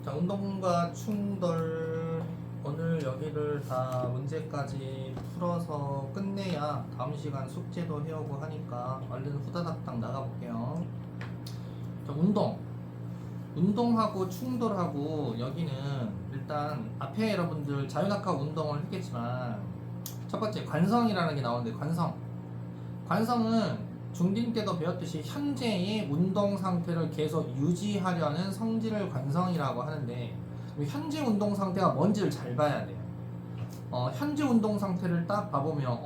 자, 운동과 충돌 오늘 여기를 다 문제까지 풀어서 끝내야 다음 시간 숙제도 해오고 하니까 얼른 후다닥닥 나가볼게요. 자, 운동하고 충돌하고 여기는 일단 앞에 여러분들 자유낙하 운동을 했겠지만 첫 번째 관성이라는 게 나오는데 관성은 중딩 때도 배웠듯이 현재의 운동 상태를 계속 유지하려는 성질을 관성이라고 하는데 현재 운동 상태가 뭔지를 잘 봐야 돼요. 현재 운동 상태를 딱 봐보면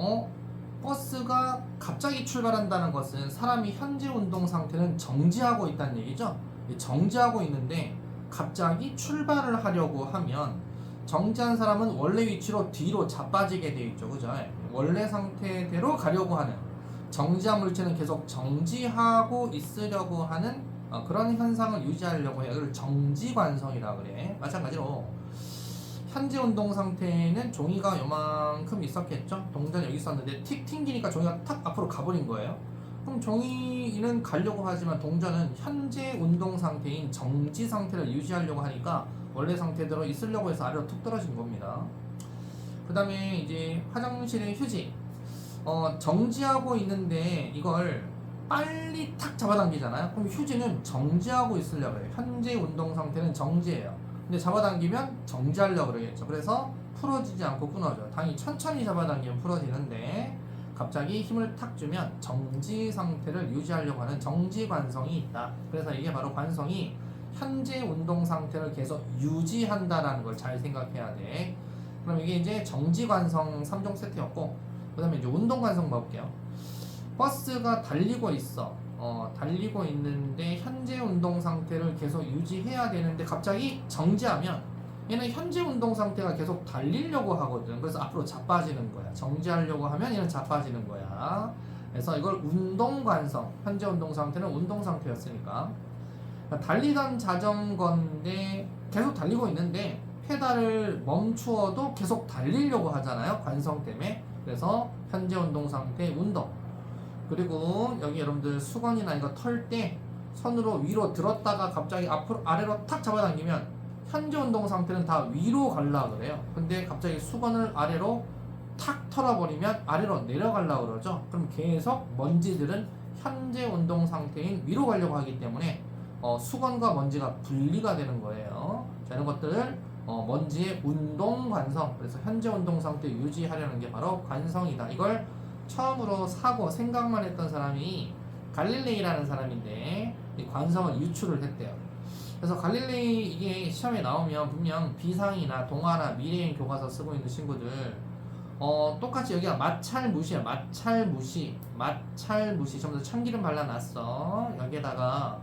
버스가 갑자기 출발한다는 것은 사람이 현재 운동 상태는 정지하고 있다는 얘기죠. 정지하고 있는데 갑자기 출발을 하려고 하면 정지한 사람은 원래 위치로 뒤로 자빠지게 되어 있죠. 그죠? 원래 상태대로 가려고 하는 정지한 물체는 계속 정지하고 있으려고 하는 그런 현상을 유지하려고 해요. 이걸 정지관성이라고 그래. 마찬가지로 현재 운동 상태는 종이가 요만큼 있었겠죠. 동전 여기 있었는데 틱 튕기니까 종이가 탁 앞으로 가버린 거예요. 그럼 종이는 가려고 하지만 동전은 현재 운동 상태인 정지 상태를 유지하려고 하니까 원래 상태대로 있으려고 해서 아래로 툭 떨어진 겁니다. 그 다음에 이제 화장실의 휴지 정지하고 있는데 이걸 빨리 탁 잡아당기잖아요. 그럼 휴지는 정지하고 있으려고 해요. 현재 운동 상태는 정지예요. 근데 잡아당기면 정지하려고 그러겠죠. 그래서 풀어지지 않고 끊어져요. 당연히 천천히 잡아당기면 풀어지는데 갑자기 힘을 탁 주면 정지 상태를 유지하려고 하는 정지 관성이 있다. 그래서 이게 바로 관성이 현재 운동 상태를 계속 유지한다라는 걸 잘 생각해야 돼. 그럼 이게 이제 정지 관성 3종 세트였고 그 다음에 이제 운동 관성 봐볼게요. 버스가 달리고 있어. 달리고 있는데 현재 운동 상태를 계속 유지해야 되는데 갑자기 정지하면 얘는 현재 운동 상태가 계속 달리려고 하거든. 그래서 앞으로 자빠지는 거야. 정지하려고 하면 얘는 자빠지는 거야. 그래서 이걸 운동 관성, 현재 운동 상태는 운동 상태였으니까 달리던 자전거인데 계속 달리고 있는데 페달을 멈추어도 계속 달리려고 하잖아요. 관성 때문에. 그래서 현재 운동 상태 운동. 그리고 여기 여러분들 수건이나 이거 털 때 손으로 위로 들었다가 갑자기 앞으로 아래로 탁 잡아당기면 현재 운동 상태는 다 위로 가려고 그래요. 근데 갑자기 수건을 아래로 탁 털어버리면 아래로 내려가려고 그러죠. 그럼 계속 먼지들은 현재 운동 상태인 위로 가려고 하기 때문에 수건과 먼지가 분리가 되는 거예요. 자, 이런 것들을 먼지의 운동 관성, 그래서 현재 운동 상태 유지하려는 게 바로 관성이다. 이걸 처음으로 생각만 했던 사람이 갈릴레이라는 사람인데 이 관성을 유출을 했대요. 그래서 갈릴레이 이게 시험에 나오면 분명 비상이나 동화나 미래인 교과서 쓰고 있는 친구들 똑같이 여기가 마찰무시야. 마찰무시 전부 다 참기름 발라놨어. 여기에다가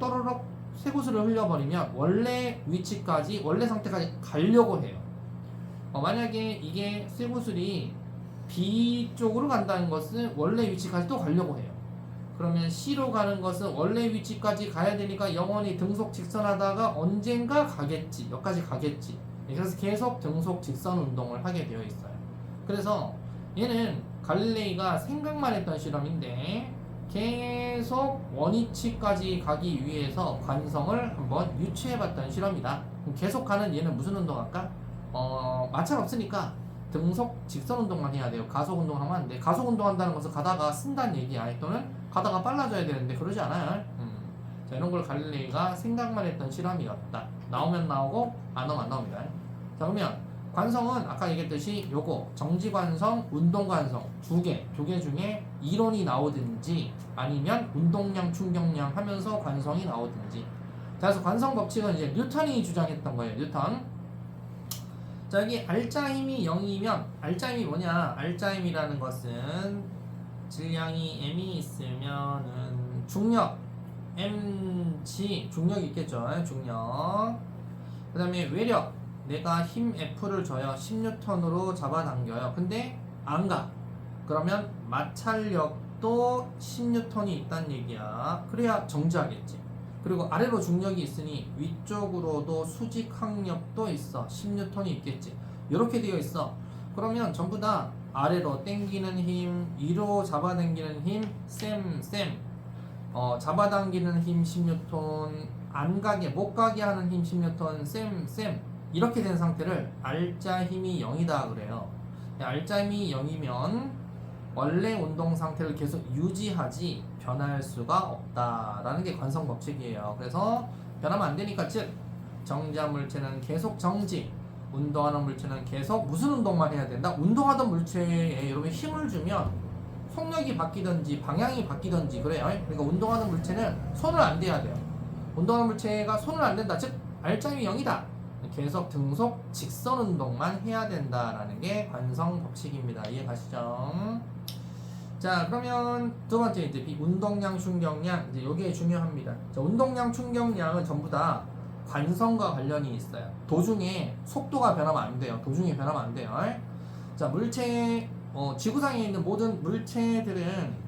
또르륵 쇠구슬을 흘려버리면 원래 위치까지 원래 상태까지 가려고 해요. 만약에 이게 쇠구슬이 B 쪽으로 간다는 것은 원래 위치까지 또 가려고 해요. 그러면 C로 가는 것은 원래 위치까지 가야 되니까 영원히 등속 직선하다가 언젠가 가겠지. 여기까지 가겠지. 그래서 계속 등속 직선 운동을 하게 되어 있어요. 그래서 얘는 갈릴레이가 생각만 했던 실험인데 계속 원위치까지 가기 위해서 관성을 한번 유추해봤던 실험이다. 계속 가는 얘는 무슨 운동할까? 마찰 없으니까 등속 직선 운동만 해야 돼요. 가속 운동을 하면 안 돼. 가속 운동한다는 것은 가다가 쓴다는 얘기야. 또는 가다가 빨라져야 되는데 그러지 않아요. 자, 이런 걸 갈릴레이가 생각만 했던 실험이었다. 나오면 나오고 안 나오면 안 나옵니다. 자, 그러면 관성은 아까 얘기했듯이 요거 정지관성, 운동관성 두 개 중에 이론이 나오든지 아니면 운동량, 충격량 하면서 관성이 나오든지. 자, 그래서 관성 법칙은 이제 뉴턴이 주장했던 거예요. 뉴턴. 자, 여기 알짜 힘이 0이면 알짜 힘이 뭐냐? 알짜 힘이라는 것은 질량이 m이 있으면은 중력 mg 중력이 있겠죠. 중력. 그 다음에 외력 내가 힘 F를 줘요. 10N으로 잡아당겨요. 근데 안 가. 그러면 마찰력도 10N이 있다는 얘기야. 그래야 정지하겠지. 그리고 아래로 중력이 있으니 위쪽으로도 수직항력도 있어. 10N이 있겠지. 이렇게 되어 있어. 그러면 전부 다 아래로 당기는 힘, 위로 잡아당기는 힘, 잡아당기는 힘 10N, 안 가게 못 가게 하는 힘 10N 쌤 이렇게 된 상태를 알짜 힘이 0이다 그래요. 알짜 힘이 0이면 원래 운동 상태를 계속 유지하지 변할 수가 없다라는 게 관성 법칙이에요. 그래서 변하면 안 되니까 즉 정지한 물체는 계속 정지, 운동하는 물체는 계속 무슨 운동만 해야 된다? 운동하던 물체에 여러분 힘을 주면 속력이 바뀌든지 방향이 바뀌든지 그래요. 그러니까 운동하는 물체는 손을 안 대야 돼요. 운동하는 물체가 손을 안 댄다. 즉 알짜임이 0이다. 계속 등속 직선 운동만 해야 된다라는 게 관성 법칙입니다. 이해 가시죠? 자, 그러면 두 번째 이제 운동량, 충격량 이제 요게 중요합니다. 자, 운동량, 충격량은 전부 다 관성과 관련이 있어요. 도중에 속도가 변하면 안 돼요. 도중에 변하면 안 돼요. 자, 물체 지구상에 있는 모든 물체들은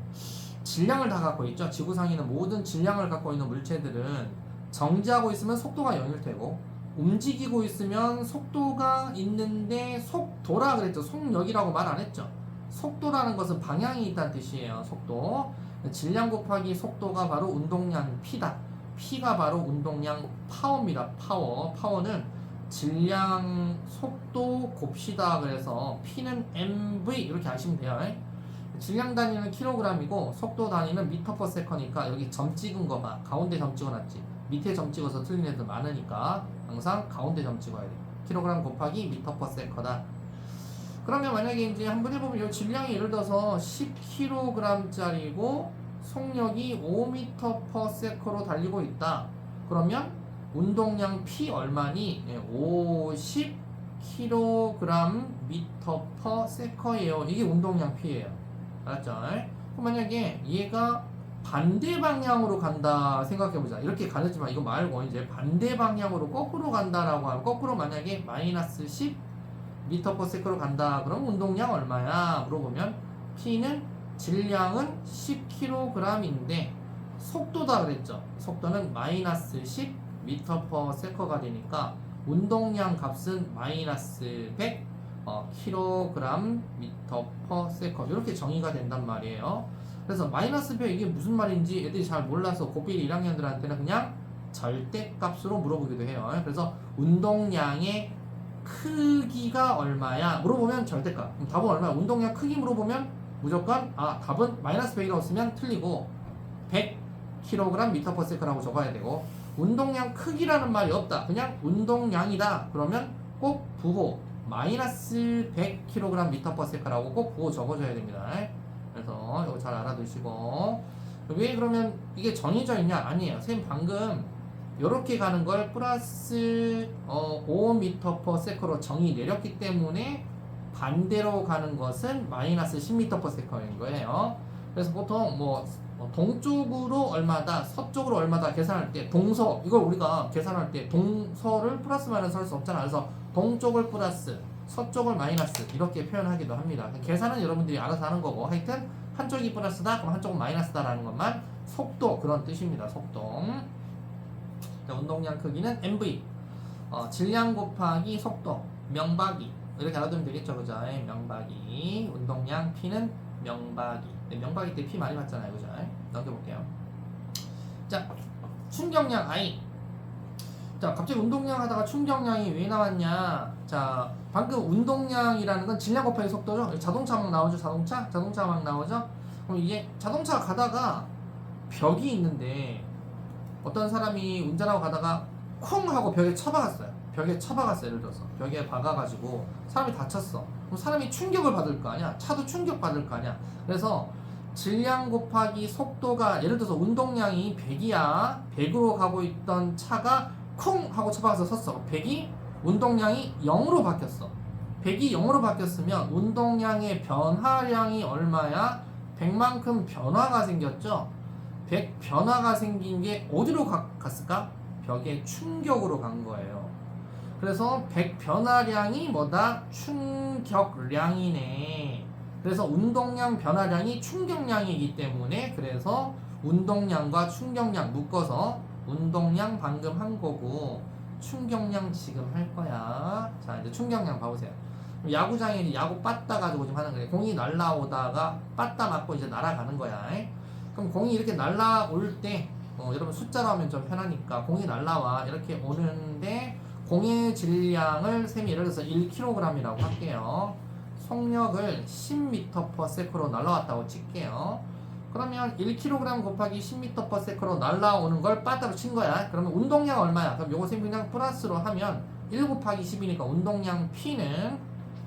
질량을 다 갖고 있죠. 지구상에 있는 모든 질량을 갖고 있는 물체들은 정지하고 있으면 속도가 0일 테고 움직이고 있으면 속도가 있는데 속도라 그랬죠. 속력이라고 말 안 했죠. 속도라는 것은 방향이 있다는 뜻이에요. 속도. 질량 곱하기 속도가 바로 운동량 P다. P가 바로 운동량 파워입니다. 파워는 질량 속도 곱시다. 그래서 P는 MV 이렇게 아시면 돼요. 질량 단위는 킬로그램이고 속도 단위는 미터 퍼 세컨이니까 여기 점 찍은 거 봐. 가운데 점 찍어놨지. 밑에 점 찍어서 틀린 애들 많으니까 항상 가운데 점 찍어야 돼. 킬로그램 곱하기 미터 퍼 세컨다. 그러면 만약에 이제 한번 해보면 이 질량이 예를 들어서 10kg짜리고 속력이 5m per sec로 달리고 있다. 그러면 운동량 P 얼마니? 50kg 미터 per sec예요. 이게 운동량 P예요. 알았죠? 그럼 만약에 얘가 반대 방향으로 간다 생각해보자. 이렇게 가르치지만 이거 말고 이제 반대 방향으로 거꾸로 간다라고 하면 거꾸로 만약에 마이너스 10 미터 퍼 세컨로 간다. 그럼 운동량 얼마야? 물어보면 P는 질량은 10kg인데 속도다 그랬죠. 속도는 마이너스 10 미터 퍼 세컨가 되니까 운동량 값은 마이너스 100 킬로그램 미터 퍼 세컨 이렇게 정의가 된단 말이에요. 그래서 마이너스 100 이게 무슨 말인지 애들이 잘 몰라서 고1 1학년들한테는 그냥 절대값으로 물어보기도 해요. 그래서 운동량의 크기가 얼마야? 물어보면 절대값. 그럼 답은 얼마야? 운동량 크기 물어보면 무조건 답은 마이너스 100이라고 쓰면 틀리고 100kg 미터 퍼 세컨이라고 적어야 되고 운동량 크기라는 말이 없다. 그냥 운동량이다. 그러면 꼭 부호 마이너스 100kg 미터 퍼 세컨이라고 꼭 부호 적어줘야 됩니다. 그래서 이거 잘 알아두시고 왜 그러면 이게 정해져 있냐? 아니에요. 선생님 방금 이렇게 가는 걸 플러스 5m per sec로 정의 내렸기 때문에 반대로 가는 것은 마이너스 10m per sec인 거예요. 그래서 보통 동쪽으로 얼마다, 서쪽으로 얼마다 계산할 때 동서 이걸 우리가 계산할 때 동서를 플러스 마이너스 할 수 없잖아. 그래서 동쪽을 플러스, 서쪽을 마이너스 이렇게 표현하기도 합니다. 계산은 여러분들이 알아서 하는 거고 하여튼 한쪽이 플러스다, 그럼 한쪽은 마이너스다라는 것만 속도 그런 뜻입니다. 속도. 자, 운동량 크기는 MV 질량 곱하기 속도 명박이 이렇게 알아두면 되겠죠. 그죠? 명박이 운동량 P는 명박이 명박이 때 P 많이 봤잖아요. 그죠? 넘겨볼게요. 자, 충격량 I. 자, 갑자기 운동량 하다가 충격량이 왜 나왔냐? 자, 방금 운동량이라는 건 질량 곱하기 속도죠. 자동차 막 나오죠. 자동차 막 나오죠. 그럼 이게 자동차 가다가 벽이 있는데 어떤 사람이 운전하고 가다가 콩 하고 벽에 쳐박았어요. 예를 들어서 벽에 박아가지고 사람이 다쳤어. 그럼 사람이 충격을 받을 거 아니야. 차도 충격 받을 거 아니야. 그래서 질량 곱하기 속도가 예를 들어서 운동량이 100이야. 100으로 가고 있던 차가 콩 하고 쳐박아서 섰어. 100이 운동량이 0으로 바뀌었어. 100이 0으로 바뀌었으면 운동량의 변화량이 얼마야? 100만큼 변화가 생겼죠. 100 변화가 생긴 게 어디로 갔을까? 벽에 충격으로 간 거예요. 그래서 100 변화량이 뭐다? 충격량이네. 그래서 운동량 변화량이 충격량이기 때문에 그래서 운동량과 충격량 묶어서 운동량 방금 한 거고 충격량 지금 할 거야. 자, 이제 충격량 봐보세요. 야구장에 야구 빠따 가지고 지금 하는 거예요. 공이 날라오다가 빠따 맞고 이제 날아가는 거야. 그럼 공이 이렇게 날라올 때 여러분 숫자로 하면 좀 편하니까 공이 날라와 이렇게 오는데 공의 질량을 셈이 예를 들어서 1kg이라고 할게요. 속력을 10m/s로 날라왔다고 칠게요. 그러면 1kg 곱하기 10m/s로 날라오는 걸 빠따로 친 거야. 그러면 운동량 얼마야? 그럼 요거 셈 그냥 플러스로 하면 1 곱하기 10이니까 운동량 P는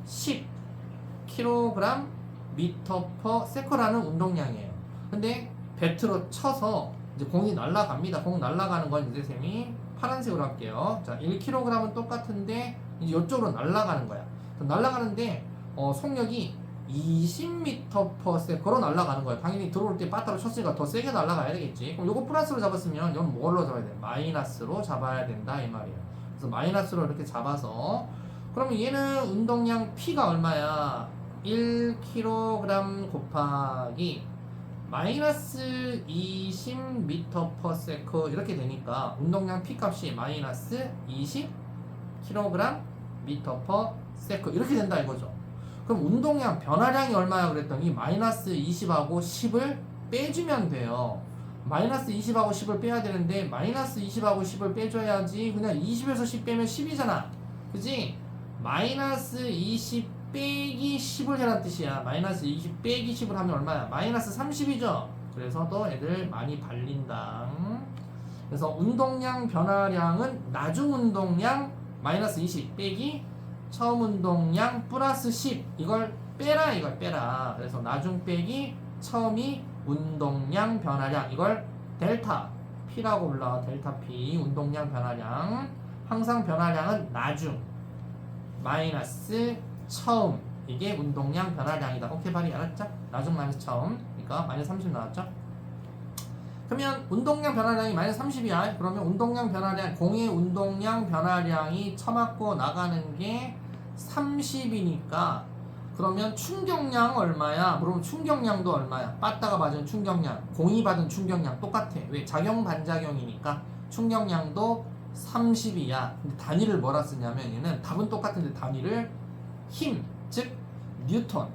10kg m/s라는 운동량이에요. 근데 배트로 쳐서 이제 공이 날아갑니다. 공 날아가는 건 이제 셈이 파란색으로 할게요. 자, 1kg은 똑같은데 이제 이쪽으로 날아가는 거야. 날아가는데 속력이 20m/s로 날아가는 거야. 당연히 들어올 때 빠따로 쳤으니까 더 세게 날아가야 되겠지. 그럼 요거 플러스로 잡았으면 이건 뭘로 잡아야 돼? 마이너스로 잡아야 된다 이 말이에요. 그래서 마이너스로 이렇게 잡아서 그러면 얘는 운동량 P가 얼마야? 1kg 곱하기 마이너스 20m/s 이렇게 되니까 운동량 P 값이 마이너스 20kg m/s 이렇게 된다 이거죠. 그럼 운동량 변화량이 얼마야 그랬더니 마이너스 20하고 10을 빼주면 돼요. 마이너스 20하고 10을 빼야 되는데 마이너스 20하고 10을 빼줘야지. 그냥 20에서 10 빼면 10이잖아. 그지? 마이너스 20 빼기 10을 해란 뜻이야. 마이너스 20 빼기 10을 하면 얼마야? 마이너스 30이죠. 그래서 또 애들 많이 발린다. 그래서 운동량 변화량은 나중 운동량 마이너스 20 빼기 처음 운동량 플러스 10 이걸 빼라 이걸 빼라. 그래서 나중 빼기 처음이 운동량 변화량 이걸 델타 P라고 불러. 델타 P 운동량 변화량. 항상 변화량은 나중 마이너스 처음 이게 운동량 변화량이다. 오케이 발이 알았죠? 나중 마이너스 처음 그러니까 마이너스 30 나왔죠? 그러면 운동량 변화량이 마이너스 30이야. 그러면 운동량 변화량 공의 운동량 변화량이 처맞고 나가는 게 30이니까 그러면 충격량 얼마야? 그러면 충격량도 얼마야? 빠따가 맞은 충격량 공이 받은 충격량 똑같아. 왜? 작용 반작용이니까 충격량도 30이야. 근데 단위를 뭐라 쓰냐면 얘는 답은 똑같은데 단위를 힘, 즉 뉴턴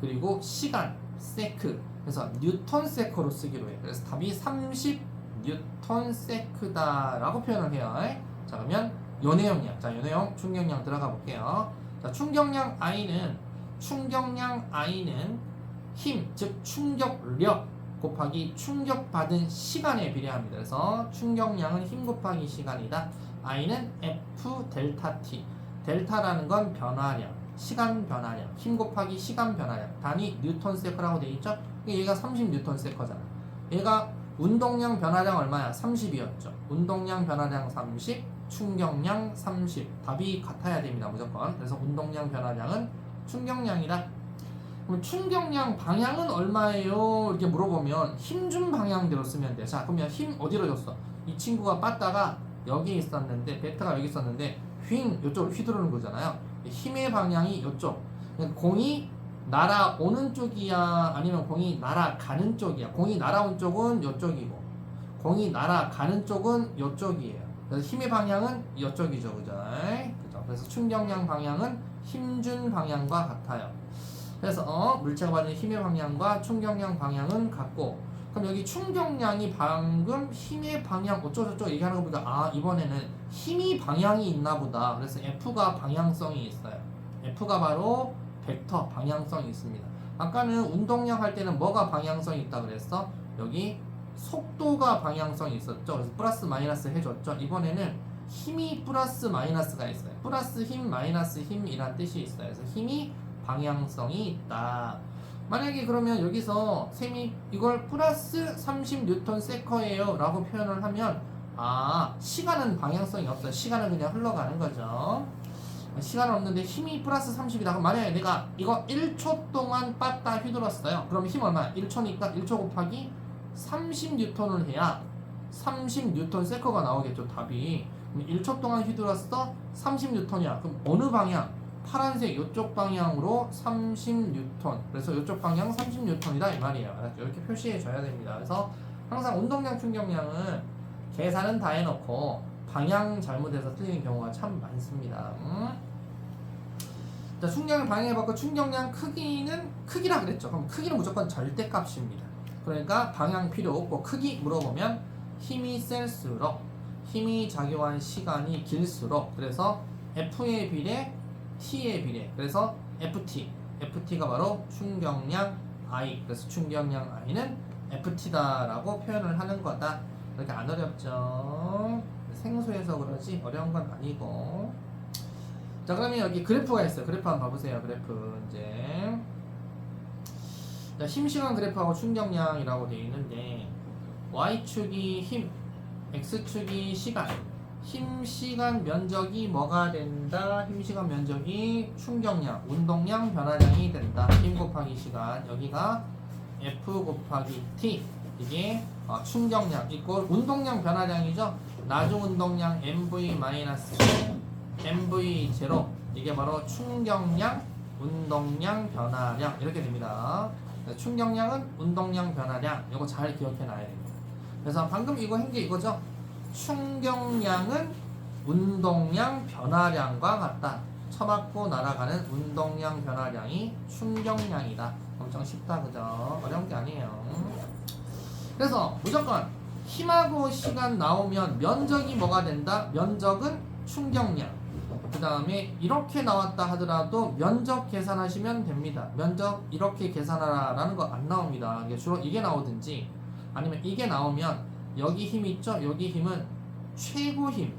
그리고 시간, 세크 그래서 뉴턴 세크로 쓰기로 해. 그래서 답이 30 뉴턴 세크다라고 표현을 해요. 자 그러면 요 내용이야. 자 요 내용 충격량 들어가 볼게요. 자 충격량 I는 힘, 즉 충격력 곱하기 충격받은 시간에 비례합니다. 그래서 충격량은 힘 곱하기 시간이다. I는 F 델타 T 델타라는 건 변화량, 시간 변화량, 힘 곱하기 시간 변화량, 단위 뉴턴 세크라고 되어 있죠? 얘가 30 뉴턴 세커잖아. 얘가 운동량 변화량 얼마야? 30이었죠. 운동량 변화량 30, 충격량 30. 답이 같아야 됩니다, 무조건. 그래서 운동량 변화량은 충격량이다. 그럼 충격량 방향은 얼마예요? 이렇게 물어보면 힘준 방향대로 쓰면 돼. 자, 그러면 힘 어디로 줬어? 이 친구가 빠따가 여기 있었는데, 베타가 여기 있었는데 휙 이쪽으로 휘두르는 거잖아요. 힘의 방향이 이쪽. 공이 날아오는 쪽이야? 아니면 공이 날아가는 쪽이야? 공이 날아온 쪽은 이쪽이고 공이 날아가는 쪽은 이쪽이에요. 그래서 힘의 방향은 이쪽이죠. 그죠? 그래서 충격량 방향은 힘준 방향과 같아요. 그래서 물체가 받는 힘의 방향과 충격량 방향은 같고 그럼 여기 충격량이 방금 힘의 방향 어쩌고저쩌고 얘기하는 거 보니까 이번에는 힘이 방향이 있나 보다. 그래서 F가 방향성이 있어요. F가 바로 벡터 방향성이 있습니다. 아까는 운동량 할 때는 뭐가 방향성이 있다 그랬어? 여기 속도가 방향성이 있었죠. 그래서 플러스 마이너스 해줬죠. 이번에는 힘이 플러스 마이너스가 있어요. 플러스 힘 마이너스 힘이란 뜻이 있어요. 그래서 힘이 방향성이 있다. 만약에 그러면 여기서 셈이 이걸 플러스 30 뉴턴 세커예요 라고 표현을 하면 시간은 방향성이 없어요. 시간은 그냥 흘러가는 거죠. 시간은 없는데 힘이 플러스 30이다. 그럼 만약에 내가 이거 1초 동안 빠따 휘둘렀어요. 그럼 힘 얼마야? 1초니까 1초 곱하기 30 뉴턴을 해야 30 뉴턴 세커가 나오겠죠. 답이. 그럼 1초 동안 휘둘렀어? 30 뉴턴이야. 그럼 어느 방향? 파란색 이쪽 방향으로 30뉴턴. 그래서 이쪽 방향 30뉴턴이다 이 말이에요. 알았죠? 이렇게 표시해 줘야 됩니다. 그래서 항상 운동량, 충격량은 계산은 다 해놓고 방향 잘못해서 틀리는 경우가 참 많습니다. 자, 충격량 방향해봤고 충격량 크기는 크기라 그랬죠. 그럼 크기는 무조건 절대값입니다. 그러니까 방향 필요 없고 크기 물어보면 힘이 셀수록 힘이 작용한 시간이 길수록 그래서 F의 비례 T의 비례 그래서 FT가 바로 충격량 I 그래서 충격량 I는 FT다라고 표현을 하는 거다. 그렇게 안 어렵죠. 생소해서 그러지 어려운 건 아니고. 자 그러면 여기 그래프가 있어요. 그래프 한번 봐보세요. 그래프 이제 자, 힘시간 그래프하고 충격량이라고 되어 있는데 Y축이 힘, X축이 시간. 힘 시간 면적이 뭐가 된다? 힘 시간 면적이 충격량, 운동량 변화량이 된다. 힘 곱하기 시간. 여기가 F 곱하기 T. 이게 충격량 이꼴 운동량 변화량이죠. 나중 운동량 MV 제로. 이게 바로 충격량, 운동량 변화량 이렇게 됩니다. 충격량은 운동량 변화량. 이거 잘 기억해 놔야 됩니다. 그래서 방금 이거 한 게 이거죠. 충격량은 운동량 변화량과 같다. 쳐맞고 날아가는 운동량 변화량이 충격량이다. 엄청 쉽다 그죠? 어려운 게 아니에요. 그래서 무조건 힘하고 시간 나오면 면적이 뭐가 된다? 면적은 충격량. 그 다음에 이렇게 나왔다 하더라도 면적 계산하시면 됩니다. 면적 이렇게 계산하라 라는 거 안 나옵니다. 주로 이게 나오든지 아니면 이게 나오면 여기 힘 있죠? 여기 힘은 최고 힘,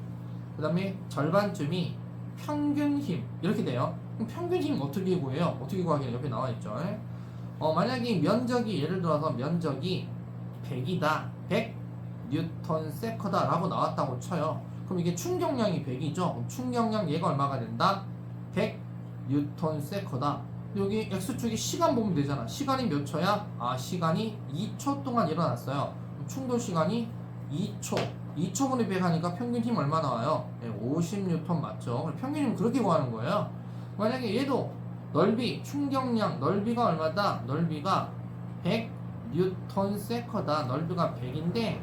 그 다음에 절반쯤이 평균 힘 이렇게 돼요. 그럼 평균 힘 어떻게 구해요? 어떻게 구하기는 옆에 나와 있죠. 만약에 면적이 예를 들어서 면적이 100이다, 100 뉴턴 세커다 라고 나왔다고 쳐요. 그럼 이게 충격량이 100이죠. 그럼 충격량 얘가 얼마가 된다? 100 뉴턴 세커다. 여기 X축이 시간 보면 되잖아. 시간이 몇 초야? 시간이 2초 동안 일어났어요. 충돌 시간이 2초. 2초분의 100 하니까 평균 힘 얼마 나와요? 50뉴턴 맞죠? 평균 힘 그렇게 구하는 거예요. 만약에 얘도 넓이, 충격량, 넓이가 얼마다? 넓이가 100 뉴턴 세커다. 넓이가 100인데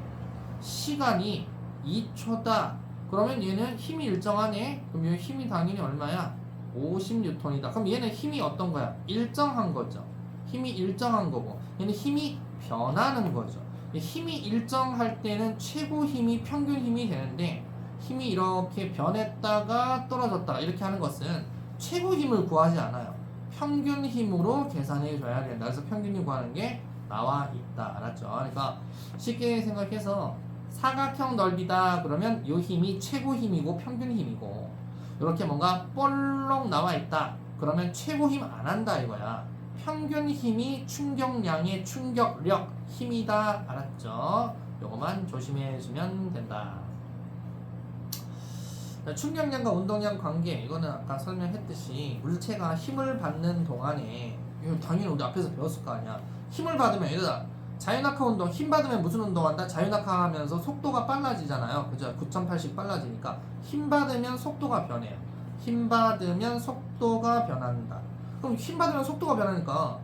시간이 2초다. 그러면 얘는 힘이 일정하네? 그럼 얘 힘이 당연히 얼마야? 50뉴턴이다. 그럼 얘는 힘이 어떤 거야? 일정한 거죠. 힘이 일정한 거고 얘는 힘이 변하는 거죠. 힘이 일정할 때는 최고 힘이 평균 힘이 되는데 힘이 이렇게 변했다가 떨어졌다 이렇게 하는 것은 최고 힘을 구하지 않아요. 평균 힘으로 계산해 줘야 된다. 그래서 평균 힘 구하는 게 나와 있다. 알았죠? 그러니까 쉽게 생각해서 사각형 넓이다 그러면 이 힘이 최고 힘이고 평균 힘이고 이렇게 뭔가 볼록 나와 있다 그러면 최고 힘 안 한다 이거야. 평균 힘이 충격량의 충격력 힘이다. 알았죠? 요거만 조심해 주면 된다. 충격량과 운동량 관계 이거는 아까 설명했듯이 물체가 힘을 받는 동안에 이거 당연히 우리 앞에서 배웠을 거 아니야. 힘을 받으면 얘들아 자유낙하 운동 힘 받으면 무슨 운동한다? 자유낙하 하면서 속도가 빨라지잖아요. 그죠? 9.8씩 빨라지니까 힘 받으면 속도가 변해요. 힘 받으면 속도가 변한다. 그럼 힘 받으면 속도가 변하니까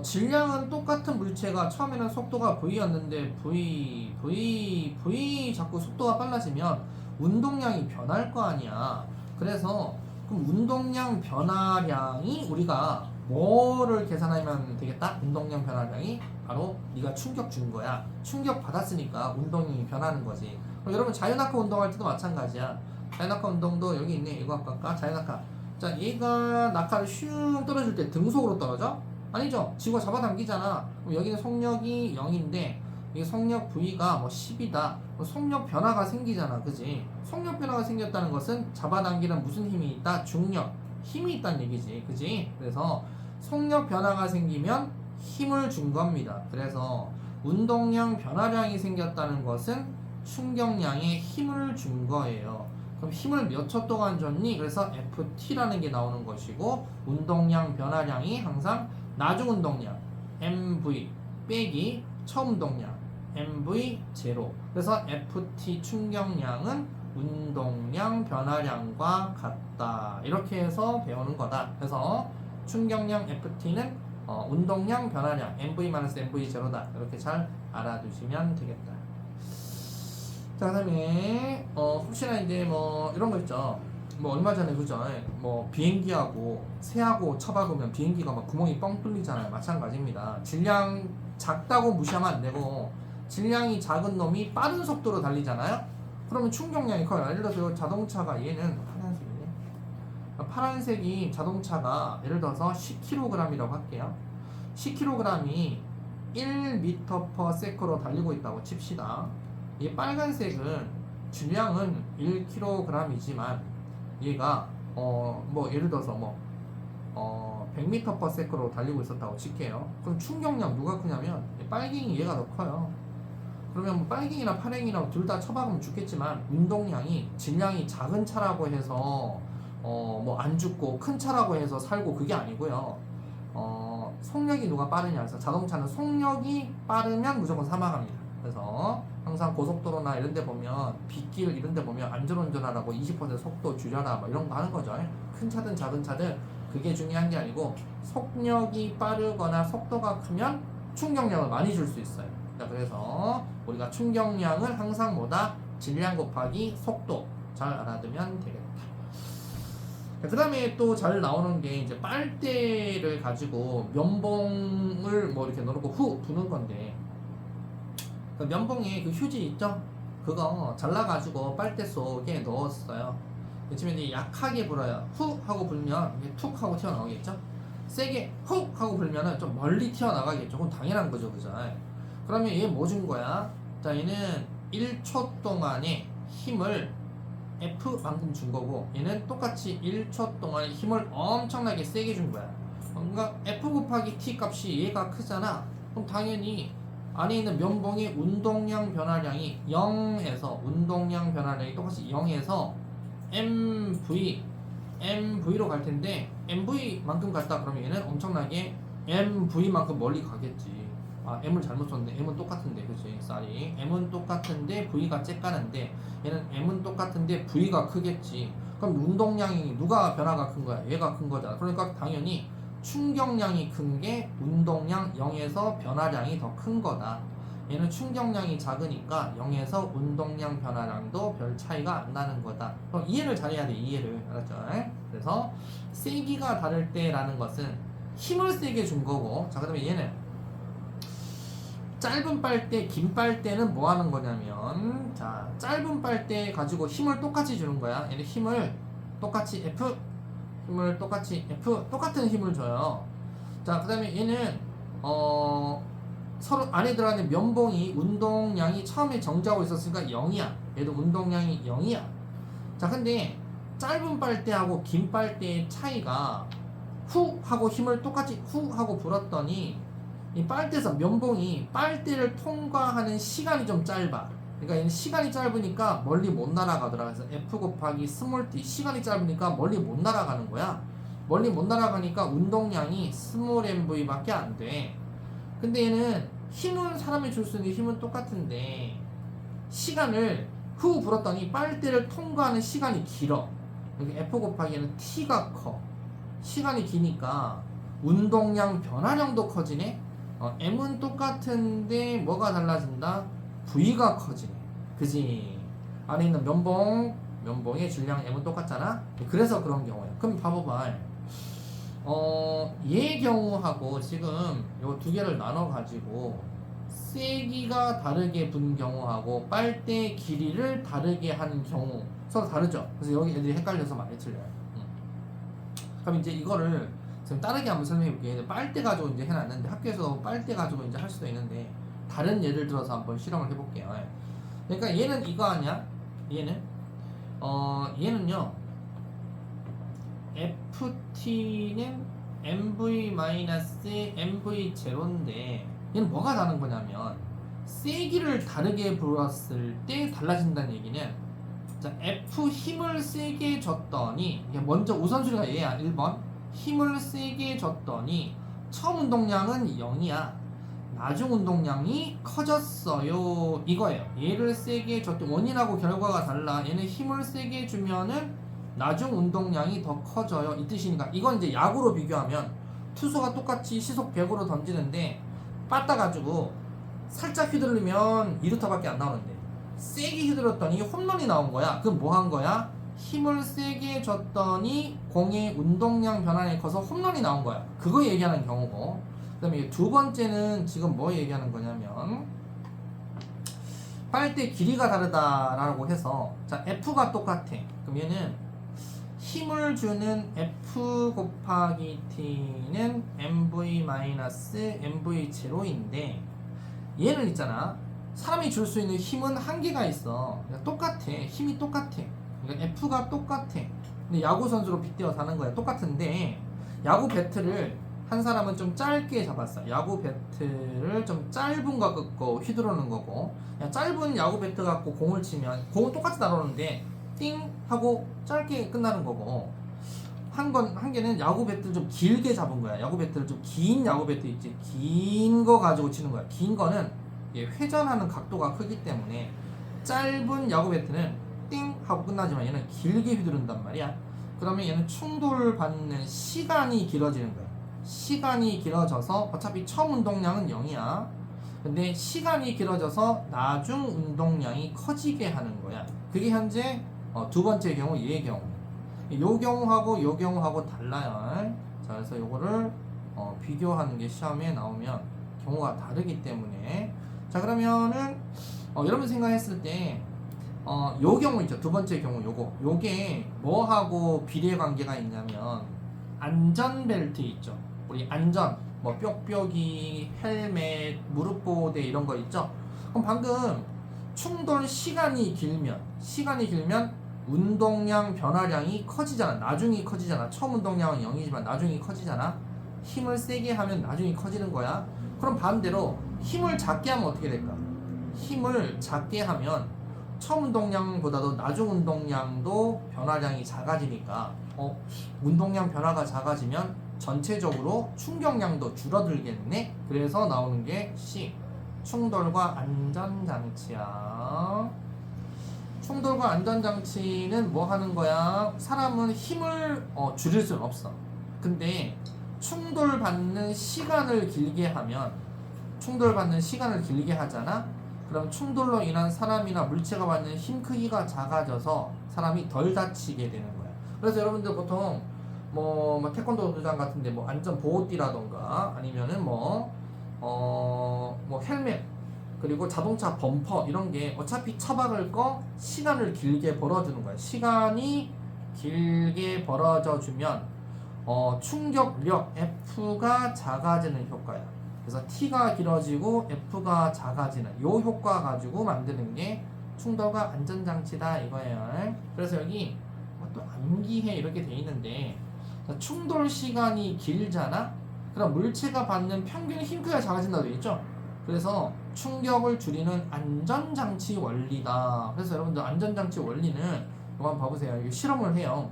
질량은 똑같은 물체가 처음에는 속도가 V였는데 V 자꾸 속도가 빨라지면 운동량이 변할 거 아니야. 그래서 그럼 운동량 변화량이 우리가 뭐를 계산하면 되겠다? 운동량 변화량이 바로 네가 충격 준 거야. 충격 받았으니까 운동이 변하는 거지. 그럼 여러분 자유낙하 운동할 때도 마찬가지야. 자유낙하 운동도 여기 있네. 이거 아까 자유낙하. 자, 얘가 낙하를 슝 떨어질 때 등속으로 떨어져? 아니죠. 지구가 잡아당기잖아. 그럼 여기는 속력이 0인데 이게 속력 V가 뭐 10이다. 속력 변화가 생기잖아. 그지? 속력 변화가 생겼다는 것은 잡아당기는 무슨 힘이 있다? 중력. 힘이 있다는 얘기지. 그지? 그래서 속력 변화가 생기면 힘을 준 겁니다. 그래서 운동량 변화량이 생겼다는 것은 충격량에 힘을 준 거예요. 그럼 힘을 몇 초 동안 줬니? 그래서 FT라는 게 나오는 것이고 운동량 변화량이 항상 나중 운동량 MV 빼기 처음 운동량 MV 제로. 그래서 FT 충격량은 운동량 변화량과 같다. 이렇게 해서 배우는 거다. 그래서 충격량 FT는 운동량 변화량 MV-MV 제로다. 이렇게 잘 알아두시면 되겠다. 자, 그다음에 혹시나 이제 뭐 이런 거 있죠. 뭐 얼마 전에 그죠? 뭐 비행기하고 새하고 쳐박으면 비행기가 막 구멍이 뻥 뚫리잖아요. 마찬가지입니다. 질량 작다고 무시하면 안 되고 질량이 작은 놈이 빠른 속도로 달리잖아요. 그러면 충격량이 커요. 예를 들어서 자동차가 얘는 파란색이네. 파란색이 자동차가 예를 들어서 10kg이라고 할게요. 10kg이 1m/s로 달리고 있다고 칩시다. 이 빨간색은 질량은 1kg이지만 얘가 뭐 예를 들어서 100m/s로 달리고 있었다고 칠게요. 그럼 충격량 누가 크냐면 빨갱이 얘가 더 커요. 그러면 뭐 빨갱이나 파랭이나 둘 다 처박으면 죽겠지만 운동량이 질량이 작은 차라고 해서 뭐 안 죽고 큰 차라고 해서 살고 그게 아니고요. 속력이 누가 빠르냐 해서 자동차는 속력이 빠르면 무조건 사망합니다. 그래서 항상 고속도로나 이런 데 보면 빗길 이런 데 보면 안전운전하라고 20% 속도 줄여라 뭐 이런 거 하는 거죠. 큰 차든 작은 차든 그게 중요한 게 아니고 속력이 빠르거나 속도가 크면 충격량을 많이 줄 수 있어요. 자, 그래서 우리가 충격량을 항상 뭐다? 질량 곱하기 속도 잘 알아두면 되겠다. 그 다음에 또 잘 나오는 게 이제 빨대를 가지고 면봉을 뭐 이렇게 넣어놓고 후 부는 건데 그 면봉에 그 휴지 있죠? 그거 잘라가지고 빨대 속에 넣었어요. 그치면 이제 약하게 불어요. 후 하고 불면 이게 툭 하고 튀어나오겠죠? 세게 훅 하고 불면은 좀 멀리 튀어나가겠죠? 그건 당연한 거죠, 그죠? 그러면 얘 뭐 준 거야? 자, 얘는 1초 동안에 힘을 F만큼 준 거고 얘는 똑같이 1초 동안에 힘을 엄청나게 세게 준 거야. 그러니까 F 곱하기 T 값이 얘가 크잖아. 그럼 당연히 안에 있는 면봉의 운동량 변화량이 0에서 운동량 변화량이 똑같이 0에서 MV로 갈 텐데 MV만큼 갔다 그러면 얘는 엄청나게 MV만큼 멀리 가겠지. M을 잘못 썼는데 M은 똑같은데 그치 쌀이 M은 똑같은데 V가 쬐까는데 얘는 M은 똑같은데 V가 크겠지. 그럼 운동량이 누가 변화가 큰 거야? 얘가 큰 거잖아. 그러니까 당연히 충격량이 큰 게 운동량 0에서 변화량이 더 큰 거다. 얘는 충격량이 작으니까 0에서 운동량 변화량도 별 차이가 안 나는 거다. 그럼 이해를 잘해야 돼. 이해를. 알았죠? 그래서 세기가 다를 때라는 것은 힘을 세게 준 거고 자 그다음에 얘는 짧은 빨대, 긴 빨대는 뭐 하는 거냐면 자 짧은 빨대 가지고 힘을 똑같이 주는 거야. 얘는 힘을 똑같이 F 힘을 똑같이 F 똑같은 힘을 줘요. 자 그다음에 얘는 서로 안에 들어가는 면봉이 운동량이 처음에 정지하고 있었으니까 0이야. 얘도 운동량이 0이야. 자 근데 짧은 빨대하고 긴 빨대의 차이가 후 하고 힘을 똑같이 후 하고 불었더니 이 빨대에서 면봉이 빨대를 통과하는 시간이 좀 짧아. 그러니까 얘는 시간이 짧으니까 멀리 못 날아가더라. 그래서 F 곱하기 스몰 t 시간이 짧으니까 멀리 못 날아가는 거야. 멀리 못 날아가니까 운동량이 스몰 mv 밖에 안 돼. 근데 얘는 힘은 사람이 줄 수 있는 힘은 똑같은데 시간을 후 불었더니 빨대를 통과하는 시간이 길어. 그러니까 F 곱하기는 t가 커. 시간이 기니까 운동량 변화량도 커지네. M은 똑같은데 뭐가 달라진다? V가 커지네. 그지? 안에 있는 면봉의 질량 M은 똑같잖아? 그래서 그런 경우야. 그럼 봐봐봐. 얘 경우하고 지금 요 두 개를 나눠가지고 세기가 다르게 분 경우하고 빨대 길이를 다르게 하는 경우 서로 다르죠? 그래서 여기 애들이 헷갈려서 많이 틀려요. 그럼 이제 이거를 지금 다르게 한번 설명해 볼게요. 빨대 가지고 이제 해놨는데 학교에서 빨대 가지고 이제 할 수도 있는데 다른 예를 들어서 한번 실험을 해볼게요. 그러니까 얘는 이거 아니야? 얘는요 FT는 MV-MV0인데 얘는 뭐가 다른 거냐면 세기를 다르게 불었을 때 달라진다는 얘기는 자 F 힘을 세게 줬더니 먼저 우선순위가 얘야. 1번 힘을 세게 줬더니 처음 운동량은 0이야. 나중 운동량이 커졌어요. 이거예요. 얘를 세게 줬더니 원인하고 결과가 달라. 얘는 힘을 세게 주면은 나중 운동량이 더 커져요. 이 뜻이니까 이건 이제 야구로 비교하면 투수가 똑같이 시속 100으로 던지는데 빠따가지고 살짝 휘둘르면 2루타밖에 안 나오는데 세게 휘둘렀더니 홈런이 나온 거야. 그럼 뭐 한 거야? 힘을 세게 줬더니 공의 운동량 변화량이 커서 홈런이 나온 거야. 그거 얘기하는 경우고 그 다음에 두 번째는 지금 뭐 얘기하는 거냐면 빨대 길이가 다르다라고 해서 자 F가 똑같아. 그럼 얘는 힘을 주는 F 곱하기 T는 mv-mv0인데 얘는 있잖아. 사람이 줄 수 있는 힘은 한계가 있어. 그러니까 똑같아. 힘이 똑같아. 그러니까 F가 똑같아. 근데 야구 선수로 빗대어 사는 거야. 똑같은데 야구 배트를 한 사람은 좀 짧게 잡았어. 야구 배트를 좀 짧은 거 갖고 휘두르는 거고, 그냥 짧은 야구 배트 갖고 공을 치면 공은 똑같이 날아오는데 띵 하고 짧게 끝나는 거고, 한 개는 야구 배트를 좀 길게 잡은 거야. 야구 배트를 좀 긴 야구 배트 있지, 긴 거 가지고 치는 거야. 긴 거는 회전하는 각도가 크기 때문에 짧은 야구 배트는 띵 하고 끝나지만 얘는 길게 휘두른단 말이야. 그러면 얘는 충돌 받는 시간이 길어지는 거야. 시간이 길어져서 어차피 처음 운동량은 0이야. 근데 시간이 길어져서 나중 운동량이 커지게 하는 거야. 그게 현재 두 번째 경우, 얘의 경우. 요 경우하고 요 경우하고 달라요. 자, 그래서 요거를 비교하는 게 시험에 나오면 경우가 다르기 때문에. 자, 그러면은 여러분 생각했을 때 요 경우 있죠. 두 번째 경우 요게 뭐하고 비례 관계가 있냐면 안전벨트 있죠. 우리 안전 뭐 뾱뾱이, 헬멧, 무릎보호대 이런 거 있죠. 그럼 방금 충돌 시간이 길면 운동량 변화량이 커지잖아. 나중이 커지잖아. 처음 운동량은 0이지만 나중이 커지잖아. 힘을 세게 하면 나중이 커지는 거야. 그럼 반대로 힘을 작게 하면 어떻게 될까? 힘을 작게 하면 처음 운동량보다도 나중 운동량도 변화량이 작아지니까 운동량 변화가 작아지면 전체적으로 충격량도 줄어들겠네. 그래서 나오는 게 C, 충돌과 안전장치야. 충돌과 안전장치는 뭐 하는 거야? 사람은 힘을 줄일 수는 없어. 근데 충돌 받는 시간을 길게 하면, 충돌 받는 시간을 길게 하잖아. 그럼 충돌로 인한 사람이나 물체가 받는 힘 크기가 작아져서 사람이 덜 다치게 되는 거야. 그래서 여러분들 보통 뭐 태권도 도장 같은데 뭐 안전 보호띠라던가 아니면은 뭐 헬멧, 그리고 자동차 범퍼 이런 게 어차피 처박을 거 시간을 길게 벌어주는 거야. 시간이 길게 벌어져 주면 충격력 F가 작아지는 효과야. 그래서 T가 길어지고 F가 작아지는 요 효과 가지고 만드는 게 충돌과 안전장치다 이거예요. 그래서 여기 또 암기해 이렇게 돼 있는데, 충돌 시간이 길잖아. 그럼 물체가 받는 평균 힘 크기가 작아진다고 돼 있죠. 그래서 충격을 줄이는 안전장치 원리다. 그래서 여러분들 안전장치 원리는 이거 한번 봐보세요. 이거 실험을 해요.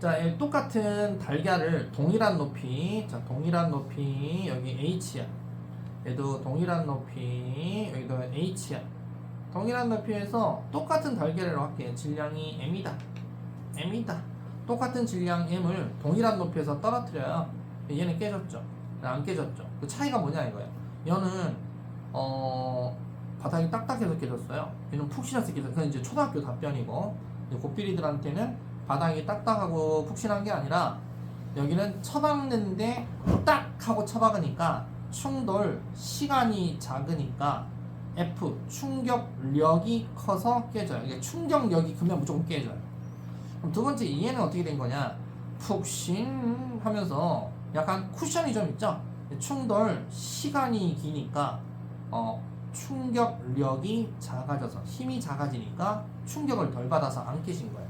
자, 똑같은 달걀을 동일한 높이, 자, 동일한 높이, 여기 H야. 얘도 동일한 높이, 여기도 H야. 동일한 높이에서 똑같은 달걀을 할게. 질량이 M이다. 똑같은 질량 M을 동일한 높이에서 떨어뜨려요. 얘는 깨졌죠. 안 깨졌죠. 그 차이가 뭐냐 이거야. 얘는 바닥이 딱딱해서 깨졌어요. 얘는 푹신해서 깨졌어요. 그건 이제 초등학교 답변이고, 고삐리들한테는 바닥이 딱딱하고 푹신한 게 아니라 여기는 쳐박는데 딱 하고 쳐박으니까 충돌 시간이 작으니까 F 충격력이 커서 깨져요. 이게 충격력이 크면 무조건 깨져요. 그럼 두 번째 얘는 어떻게 된 거냐? 푹신 하면서 약간 쿠션이 좀 있죠? 충돌 시간이 기니까 충격력이 작아져서 힘이 작아지니까 충격을 덜 받아서 안 깨진 거야.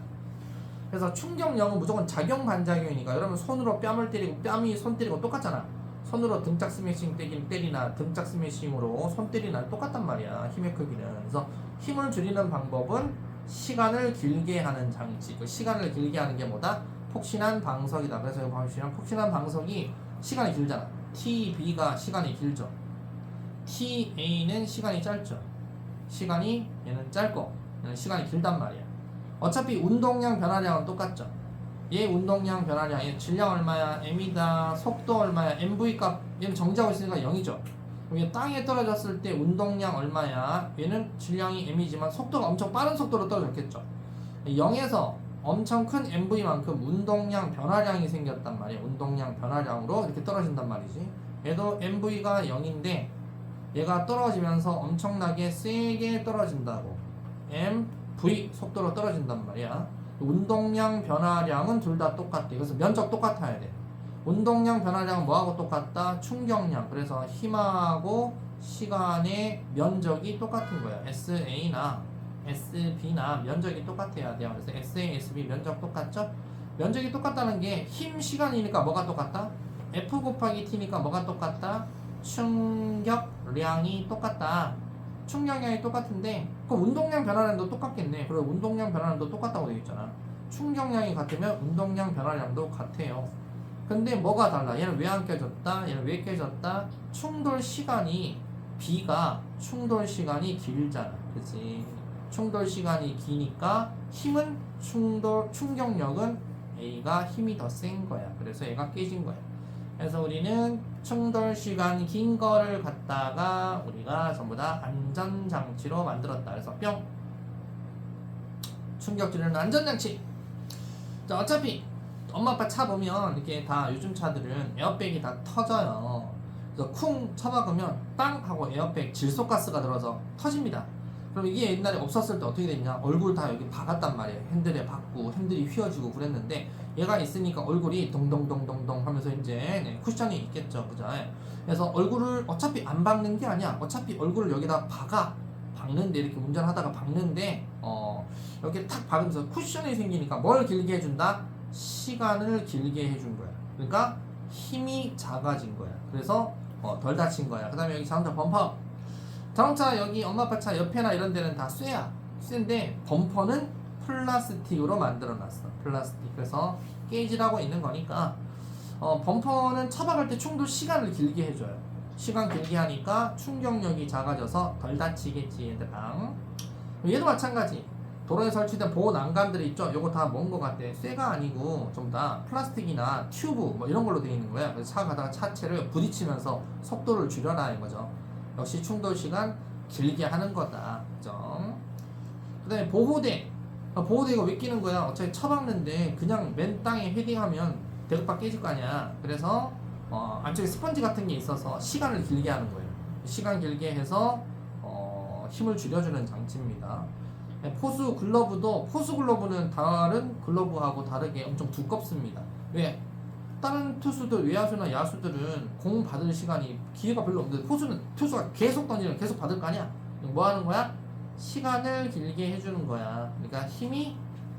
그래서 충격력은 무조건 작용 반작용이니까, 여러분 손으로 뺨을 때리고 뺨이 손 때리고 똑같잖아. 손으로 등짝 스매싱 때리나 등짝 스매싱으로 손 때리나 똑같단 말이야. 힘의 크기는. 그래서 힘을 줄이는 방법은 시간을 길게 하는 장치. 그 시간을 길게 하는 게 뭐다? 폭신한 방석이다. 그래서 이거 보시면 폭신한 방석이 시간이 길잖아. TB가 시간이 길죠. TA는 시간이 짧죠. 시간이 얘는 짧고 얘는 시간이 길단 말이야. 어차피 운동량 변화량은 똑같죠. 얘 운동량 변화량, 얘 질량 얼마야? M이다. 속도 얼마야? MV 값, 얘는 정지하고 있으니까 0이죠. 이게 땅에 떨어졌을 때 운동량 얼마야? 얘는 질량이 M이지만 속도가 엄청 빠른 속도로 떨어졌겠죠. 0에서 엄청 큰 MV만큼 운동량 변화량이 생겼단 말이에요. 운동량 변화량으로 이렇게 떨어진단 말이지. 얘도 MV가 0인데 얘가 떨어지면서 엄청나게 세게 떨어진다고. m, v 속도로 떨어진단 말이야. 운동량 변화량은 둘 다 똑같대. 그래서 면적 똑같아야 돼. 운동량 변화량은 뭐하고 똑같다? 충격량. 그래서 힘하고 시간의 면적이 똑같은 거야. SA나 SB나 면적이 똑같아야 돼요. 그래서 SA, SB 면적 똑같죠? 면적이 똑같다는 게 힘, 시간이니까 뭐가 똑같다? F 곱하기 T니까 뭐가 똑같다? 충격량이 똑같다. 충격량이 똑같은데 그럼 운동량 변화량도 똑같겠네. 그리고 운동량 변화량도 똑같다고 되어 있잖아. 충격량이 같으면 운동량 변화량도 같아요. 근데 뭐가 달라? 얘는 왜 안 깨졌다? 얘는 왜 깨졌다? 충돌 시간이 B가 충돌 시간이 길잖아. 그치? 충돌 시간이 기니까 힘은 충격력은 A가 힘이 더 센 거야. 그래서 얘가 깨진 거야. 그래서 우리는 충돌 시간 긴 거를 갖다가 우리가 전부 다 안전장치로 만들었다. 그래서 뿅! 충격 줄이는 안전장치! 자, 어차피 엄마 아빠 차 보면 이렇게 다 요즘 차들은 에어백이 다 터져요. 그래서 쿵 쳐박으면 빵! 하고 에어백 질소가스가 들어서 터집니다. 그럼 이게 옛날에 없었을 때 어떻게 됐냐? 얼굴 다 여기 박았단 말이에요. 핸들에 박고 핸들이 휘어지고 그랬는데 얘가 있으니까 얼굴이 동동동동동 하면서 이제 쿠션이 있겠죠. 그죠? 그래서 얼굴을 어차피 안 박는 게 아니야. 어차피 얼굴을 여기다 박는데 이렇게 운전하다가 박는데 이렇게 탁 박으면서 쿠션이 생기니까 뭘 길게 해준다? 시간을 길게 해준 거야. 그러니까 힘이 작아진 거야. 그래서 덜 다친 거야. 그 다음에 여기 자동차 범퍼. 자동차 여기 엄마 아빠 차 옆에나 이런 데는 다 쇠야. 쇠인데 범퍼는 플라스틱으로 만들어놨어. 플라스틱. 그래서 깨지라고 있는 거니까 범퍼는 쳐박을 때 충돌 시간을 길게 해줘요. 시간 길게 하니까 충격력이 작아져서 덜 다치겠지 얘들아. 얘도 마찬가지. 도로에 설치된 보호 난간들이 있죠. 요거 다 뭔 거 같아? 쇠가 아니고 전부 다 플라스틱이나 튜브 뭐 이런 걸로 되어 있는 거야. 그래서 차 가다가 차체를 부딪히면서 속도를 줄여라 이거죠. 역시 충돌 시간 길게 하는 거다. 그죠? 그 다음에 보호대. 보호대가 왜 끼는 거야? 어차피 쳐박는데 그냥 맨 땅에 헤딩하면 대급박 깨질 거 아니야. 그래서 안쪽에 스펀지 같은 게 있어서 시간을 길게 하는 거예요. 시간 길게 해서 힘을 줄여주는 장치입니다. 포수 글러브는 다른 글러브하고 다르게 엄청 두껍습니다. 왜? 다른 투수들, 외야수나 야수들은 공 받을 시간이 기회가 별로 없는데 투수가 계속 던지면 계속 받을 거 아니야? 뭐 하는 거야? 시간을 길게 해주는 거야. 그러니까 힘이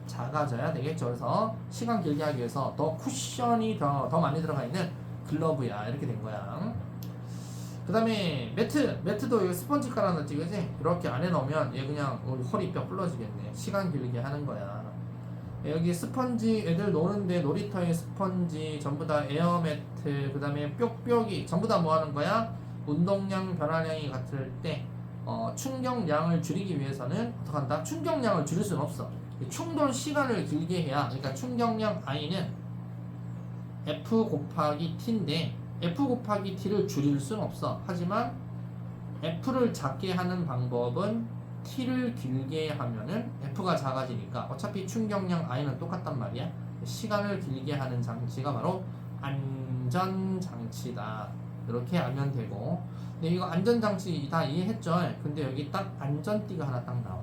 작아져야 되겠죠. 그래서 시간 길게 하기 위해서 더 쿠션이 더 많이 들어가 있는 글러브야. 이렇게 된 거야. 그 다음에 매트도 여기 스펀지 깔아놨지, 그지? 이렇게 안에 넣으면 얘 그냥 허리 뼈 부러지겠네. 시간 길게 하는 거야. 여기 스펀지 애들 노는데 놀이터에 스펀지 전부 다 에어매트 그 다음에 뾱뾱이 전부 다 뭐 하는 거야? 운동량 변화량이 같을 때 충격량을 줄이기 위해서는 어떻게 한다? 충격량을 줄일 수는 없어. 충돌 시간을 길게 해야. 그러니까 충격량 I는 F 곱하기 T인데 F 곱하기 T를 줄일 수는 없어. 하지만 F를 작게 하는 방법은 T를 길게 하면은 F가 작아지니까 어차피 충격량 I는 똑같단 말이야. 시간을 길게 하는 장치가 바로 안전장치다. 이렇게 알면 되고. 근데 이거 안전장치 다 이해했죠? 근데 여기 딱 안전띠가 하나 딱 나와.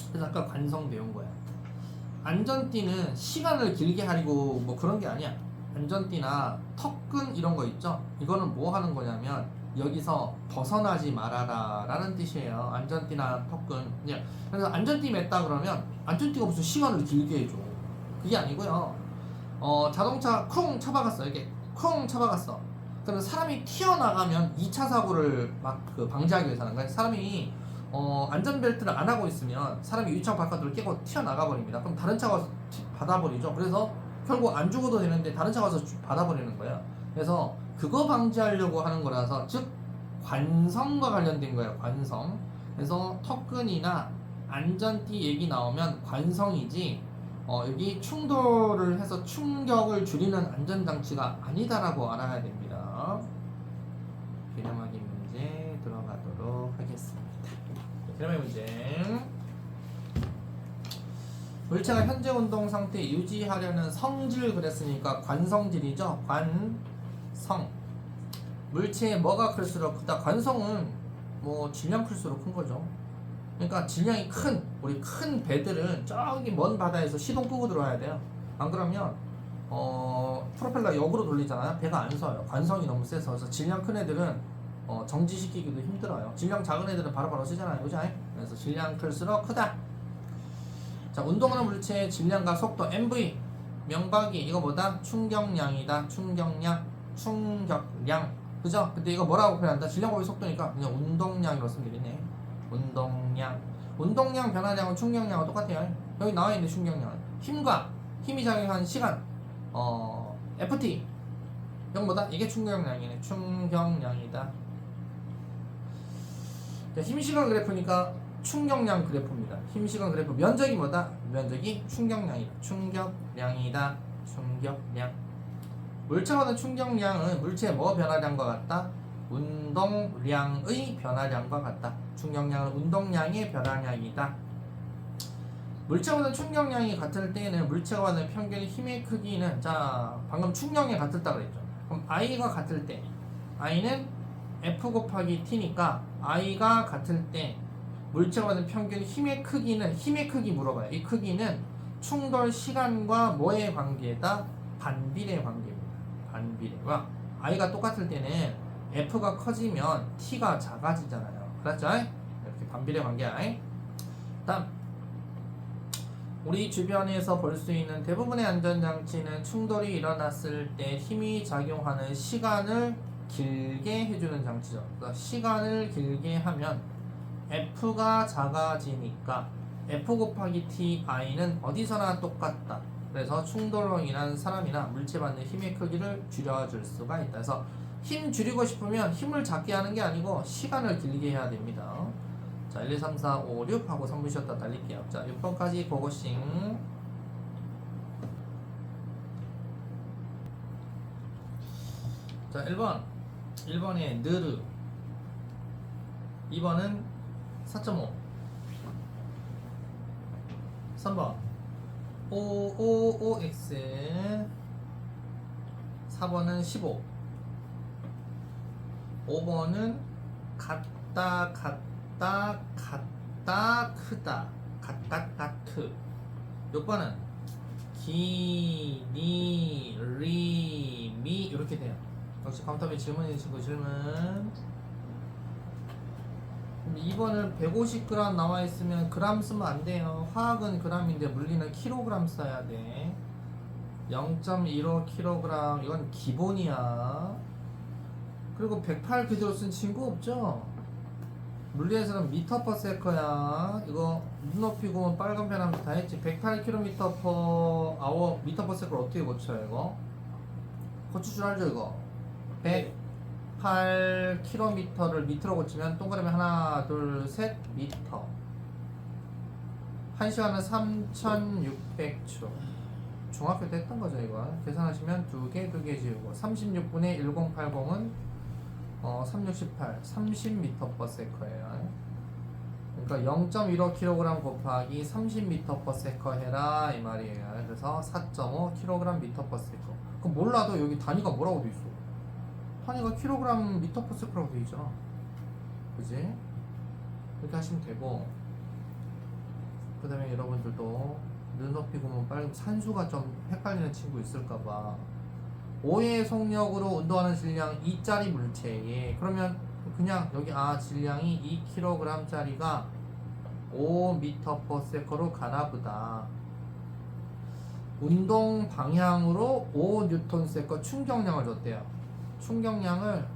그래서 아까 관성 배운 거야. 안전띠는 시간을 길게 하려고 뭐 그런 게 아니야. 안전띠나 턱끈 이런 거 있죠? 이거는 뭐 하는 거냐면 여기서 벗어나지 말아라 라는 뜻이에요. 안전띠나 턱끈. 그래서 안전띠 맸다 그러면 안전띠가 무슨 시간을 길게 해줘. 그게 아니고요. 자동차 쿵 쳐박았어. 이렇게 쿵 쳐박았어. 그러면 사람이 튀어나가면 2차 사고를 막 방지하기 위해서 하는 거야. 사람이 안전벨트를 안 하고 있으면 사람이 유리창 바깥으로 깨고 튀어나가 버립니다. 그럼 다른 차가 와서 받아버리죠. 그래서 결국 안 죽어도 되는데 다른 차가 와서 받아버리는 거예요. 그래서 그거 방지하려고 하는 거라서 즉 관성과 관련된 거예요. 관성. 그래서 턱끈이나 안전띠 얘기 나오면 관성이지 여기 충돌을 해서 충격을 줄이는 안전장치가 아니다라고 알아야 됩니다. 개념하기 문제 들어가도록 하겠습니다. 개념의 문제. 물체가 현재 운동 상태 유지하려는 성질 그랬으니까 관성질이죠. 관성. 물체의 뭐가 클수록 크다? 관성은 뭐 질량 클수록 큰 거죠. 그러니까 질량이 큰 우리 큰 배들은 저기 먼 바다에서 시동 끄고 들어와야 돼요. 안 그러면 프로펠러 역으로 돌리잖아요. 배가 안 서요. 관성이 너무 세서. 그래서 질량 큰 애들은 정지시키기도 힘들어요. 질량 작은 애들은 바로바로 쓰잖아요. 그죠? 그래서 질량 클수록 크다. 자, 운동하는 물체의 질량과 속도 MV 명박이 이거 뭐다? 충격량이다. 충격량 그죠? 근데 이거 뭐라고 표현한다? 질량 곱이 속도니까 그냥 운동량이라고 쓰면 되겠네. 운동량 변화량은 충격량과 똑같아요. 여기 나와있는 충격량은 힘이 작용한 시간 FT 이건 뭐다? 이게 충격량이네. 충격량이다. 자, 힘시간 그래프니까 충격량 그래프입니다. 힘시간 그래프 면적이 뭐다? 면적이 충격량이다. 충격량. 물체마다 충격량은 물체의 뭐 변화량과 같다? 운동량의 변화량과 같다. 충격량은 운동량의 변화량이다. 물체마다 충격량이 같을 때에는 물체가 받는 평균 힘의 크기는 자 방금 충격량이 같았다 그랬죠. 그럼 I가 같을 때 I는 F 곱하기 T니까 I가 같을 때 물체가 받는 평균 힘의 크기 물어봐요. 이 크기는 충돌 시간과 뭐의 관계다? 반비례 관계입니다. 반비례와 I가 똑같을 때는 F가 커지면 T가 작아지잖아요. 그렇죠? 이렇게 반비례 관계야. 다음 우리 주변에서 볼 수 있는 대부분의 안전장치는 충돌이 일어났을 때 힘이 작용하는 시간을 길게 해주는 장치죠. 그래서 시간을 길게 하면 F가 작아지니까 F 곱하기 T I는 어디서나 똑같다. 그래서 충돌로 인한 사람이나 물체 받는 힘의 크기를 줄여줄 수가 있다. 그래서 힘 줄이고 싶으면 힘을 작게 하는 게 아니고 시간을 길게 해야 됩니다. 자, 1, 2, 3, 4, 5, 6 하고 3분 쉬었다 달릴게요. 자, 6번까지 고고싱. 자, 1번에 느르 2번은 4.5 3번 OOOX 4번은 15 5번은 같다 크다 6번은 기니 리미 이렇게 돼요. 역시 감독이 질문해 주신 거 질문. 2번은 150g 나와 있으면 그램 쓰면 안 돼요. 화학은 g인데 물리는 킬로그램 써야 돼. 0.15kg 이건 기본이야. 그리고 108 그대로 쓴 친구 없죠? 물리에서는 미터 퍼 세커야. 이거 눈높이 구면 빨간 펜 하면서 다 했지. 108km per hour 미터 퍼 세커를 어떻게 고쳐요 이거? 고칠 줄 알죠 이거? 108km를 미터로 고치면 동그라미 하나 둘 셋 미터. 1시간은 3600초. 중학교 때 했던 거죠 이거. 계산하시면 두 개 지우고 36분의 1080은 368 30m per sec예요. 그러니까 0.15kg 곱하기 30m per sec 해라 이 말이에요. 그래서 4.5kg 미터 per sec. 그럼 몰라도 여기 단위가 뭐라고 돼 있어? 단위가 킬로그램 미터 per sec라고 돼 있잖아. 그지? 이렇게 하시면 되고, 그 다음에 여러분들도 눈높이 보면 빨리 산수가 좀 헷갈리는 친구 있을까봐 5의 속력으로 운동하는 질량 2짜리 물체에 그러면 그냥 여기 질량이 2kg 짜리가 5m per sec로 가나보다. 운동 방향으로 5Nm 충격량을 줬대요. 충격량을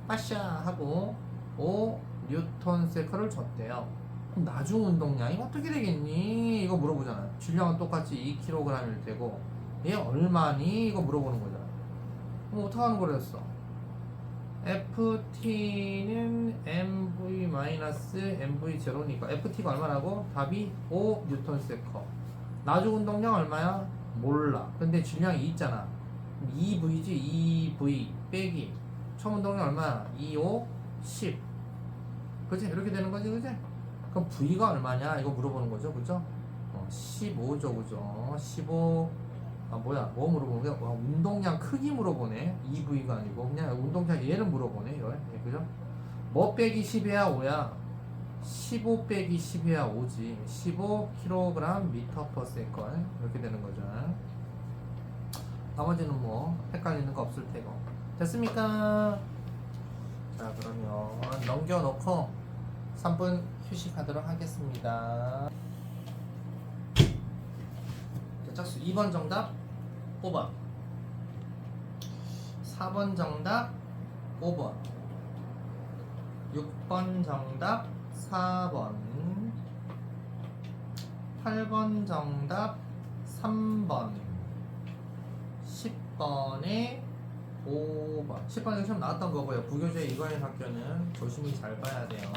빠샤 하고 5Nm를 줬대요. 그럼 나중 운동량이 어떻게 되겠니? 이거 물어보잖아요. 질량은 똑같이 2kg일 테고 얘 얼마니? 이거 물어보는 거잖아. 그럼 어떻게 하는 거랬어? FT는 MV-MV0니까 FT가 얼마라고? 답이 5Nm. 나중 운동량 얼마야? 몰라. 근데 질량이 있잖아. 2V지 2V 빼기 처음 운동량 얼마야? 2, 5, 10. 그치? 이렇게 되는 거지, 그치? 그럼 V가 얼마냐? 이거 물어보는 거죠, 그죠? 15죠, 그죠? 15 아 뭐야 뭐 물어보는 거야? 와, 운동량 크기 물어보네. EV가 아니고 그냥 운동량 얘를 물어보네 이거. 예, 그죠? 뭐 빼기 10해야 5야? 15 빼기 10해야 5지. 15kg 미터 퍼 세컨 이렇게 되는 거죠. 나머지는 뭐 헷갈리는 거 없을 테고. 됐습니까? 자 그러면 넘겨놓고 3분 휴식하도록 하겠습니다. 자, 짝수 2번 정답 5번, 4번 정답 5번, 6번 정답 4번, 8번 정답 3번, 10번에 5번. 10번에 시험 나왔던 거고요. 부교재 이거의 학교는 조심히 잘 봐야 돼요.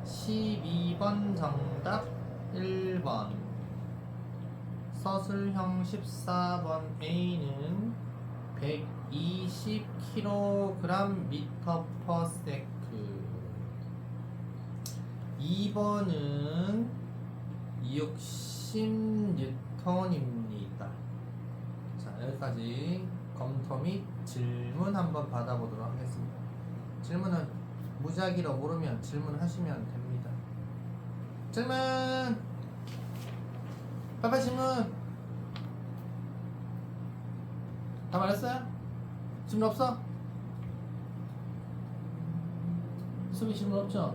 12번 정답 1번, 서술형 14번 A는 120kg 미터 퍼 세크. 2번은 60N입니다. 자, 여기까지 검토 및 질문 한번 받아보도록 하겠습니다. 질문은 무작위로 모르면 질문하시면 됩니다. 질문! 빨리 질문! 다 말했어요? 질문 없어? 수비 질문 없죠?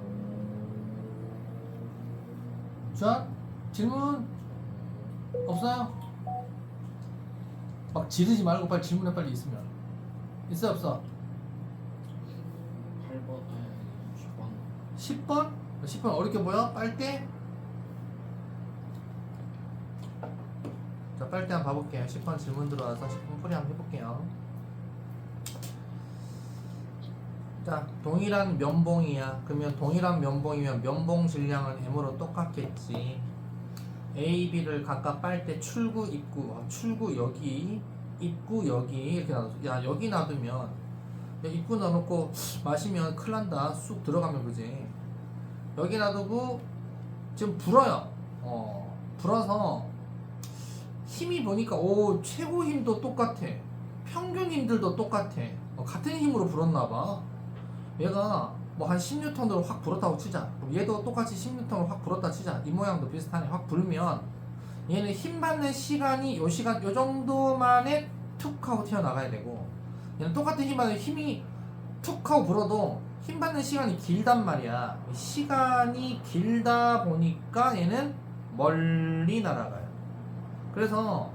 주한? 질문? 없어요? 막 지르지 말고 빨리 질문해. 빨리 있으면. 있어 없어? 8번, 10번. 10번? 10번 어렵게 보여? 빨대? 자, 빨대 한번 봐볼게요. 10번 질문 들어와서 10분 풀이 한번 해볼게요. 자, 동일한 면봉이야. 그러면 동일한 면봉이면 면봉 질량은 M으로 똑같겠지. A, B를 각각 빨대 출구, 입구, 출구 여기, 입구 여기 이렇게 놔둬. 야, 여기 놔두면 야, 입구 넣어놓고 마시면 큰일 난다. 쑥 들어가면 그지. 여기 놔두고 지금 불어요. 불어서 힘이 보니까 오 최고 힘도 똑같아. 평균 힘들도 똑같아. 같은 힘으로 불었나봐. 얘가 뭐 한 10N으로 확 불었다고 치자. 그럼 얘도 똑같이 10N으로 확 불었다 치자. 이 모양도 비슷하네. 확 불면 얘는 힘 받는 시간이 요 시간 요 정도만에 툭 하고 튀어나가야 되고, 얘는 똑같은 힘 받는 힘이 툭 하고 불어도 힘 받는 시간이 길단 말이야. 시간이 길다 보니까 얘는 멀리 날아가요. 그래서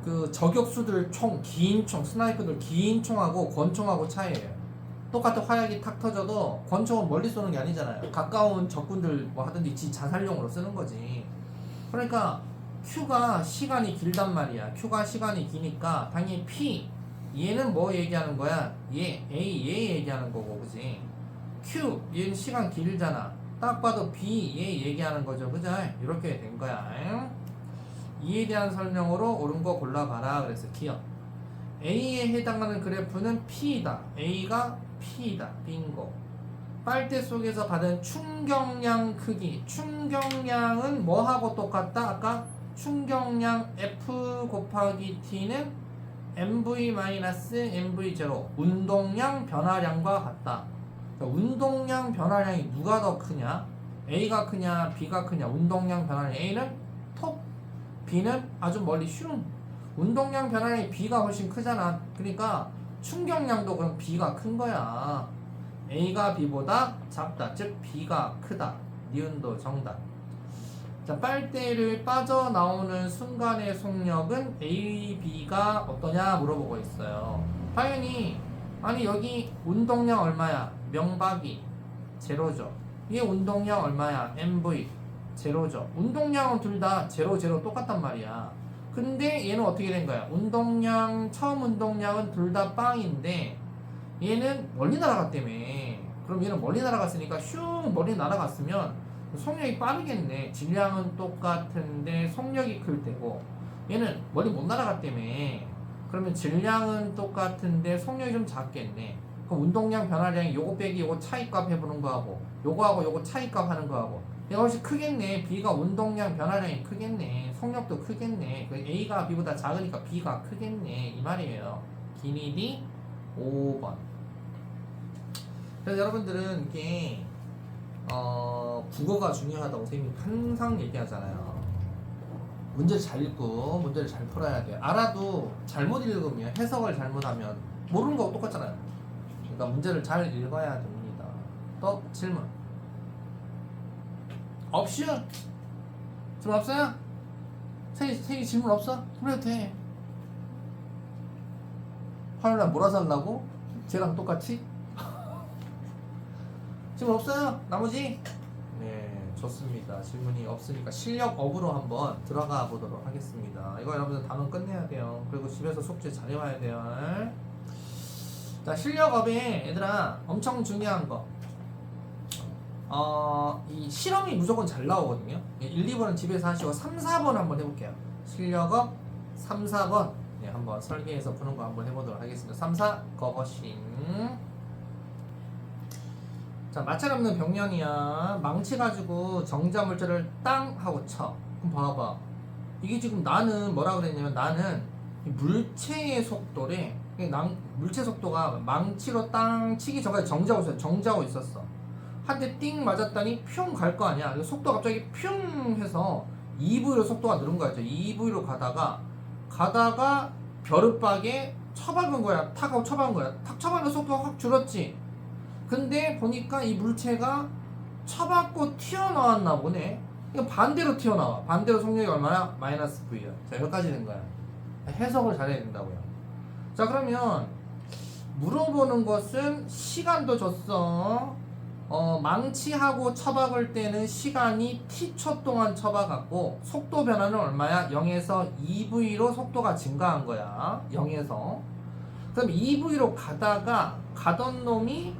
그 저격수들 총, 긴 총, 스나이퍼들 긴 총하고 권총하고 차이예요. 똑같은 화약이 탁 터져도 권총은 멀리 쏘는 게 아니잖아요. 가까운 적군들 뭐 하든지 지 자살용으로 쓰는 거지. 그러니까 Q가 시간이 길단 말이야. Q가 시간이 기니까 당연히 P, 얘는 뭐 얘기하는 거야? 얘, A, 얘 얘기하는 거고, 그지? Q, 얘는 시간 길잖아. 딱 봐도 B, 얘 얘기하는 거죠, 그죠? 이렇게 된 거야. 이에 대한 설명으로 옳은 거 골라봐라. 그래서 기억. A에 해당하는 그래프는 P이다. A가 P이다. 빙고. 빨대 속에서 받은 충격량 크기. 충격량은 뭐하고 똑같다? 아까 충격량 F 곱하기 T는 MV-MV0 운동량 변화량과 같다. 그러니까 운동량 변화량이 누가 더 크냐? A가 크냐 B가 크냐? 운동량 변화량 A는 톱, B는 아주 멀리 슝. 운동량 변화량이 B가 훨씬 크잖아. 그러니까 충격량도 그럼 B가 큰 거야. A가 B보다 작다. 즉 B가 크다. 니은도 정답. 자, 빨대를 빠져나오는 순간의 속력은 A, B가 어떠냐 물어보고 있어요. 당연히 아니 여기 운동량 얼마야? 명박이 제로죠. 얘 운동량 얼마야? MV 제로죠. 운동량은 둘 다 제로 제로 똑같단 말이야. 근데 얘는 어떻게 된 거야? 운동량 처음 운동량은 둘 다 빵인데 얘는 멀리 날아갔다며. 그럼 얘는 멀리 날아갔으니까 슝 멀리 날아갔으면 속력이 빠르겠네. 질량은 똑같은데 속력이 클 테고 얘는 멀리 못 날아갔다며. 그러면 질량은 똑같은데 속력이 좀 작겠네. 그럼 운동량 변화량이 요거 빼기 요거 차이값 해보는 거하고 요거하고 요거 차이값 하는 거하고 얘가 훨씬 크겠네. B가 운동량 변화량이 크겠네. 속력도 크겠네. A가 B보다 작으니까 B가 크겠네. 이 말이에요. 기니디 5번. 그래서 여러분들은 이게 국어가 중요하다고 선생님이 항상 얘기하잖아요. 문제를 잘 읽고 문제를 잘 풀어야 돼요. 알아도 잘못 읽으면 해석을 잘못하면 모르는 거하고 똑같잖아요. 그러니까 문제를 잘 읽어야 됩니다. 또 질문. 없슈? 질문 없어요? 선생님 질문 없어? 그래도 돼. 화요일날 몰아서 하려고? 쟤랑 똑같이? 질문 없어요? 나머지? 네, 좋습니다. 질문이 없으니까 실력 업으로 한번 들어가 보도록 하겠습니다. 이거 여러분들 단원 끝내야 돼요. 그리고 집에서 숙제 잘 해와야 돼요. 자, 실력 업에 얘들아 엄청 중요한 거. 이 실험이 무조건 잘 나오거든요. 1, 2번은 집에서 하시고 3, 4번 한번 해볼게요. 실력업 3, 4번 네, 한번 설계해서 푸는 거 한번 해보도록 하겠습니다. 3, 4 거거싱. 자, 마찰 없는 병렬이야. 망치 가지고 정자 물체를 땅 하고 쳐. 그럼 봐봐. 이게 지금 나는 뭐라 그랬냐면 나는 이 물체의 속도래. 물체 속도가 망치로 땅 치기 전까지 정지하고 있었어. 한 대 띵 맞았더니 퓨 갈 거 아니야. 속도가 갑자기 퓨 해서 2V로 속도가 늘은 거야. 2V로 가다가 벼르박에 쳐박은 거야. 탁 하고 쳐박은 거야. 탁 쳐박은 속도가 확 줄었지. 근데 보니까 이 물체가 쳐박고 튀어나왔나 보네. 이거 반대로 튀어나와. 반대로 속력이 얼마나? 마이너스 V야. 자, 여기까지 된 거야. 해석을 잘해야 된다고요. 자, 그러면 물어보는 것은 시간도 줬어. 망치하고 쳐박을 때는 시간이 t초 동안 쳐박았고 속도 변화는 얼마야? 0에서 2V로 속도가 증가한 거야. 0에서. 그럼 2V로 가던 놈이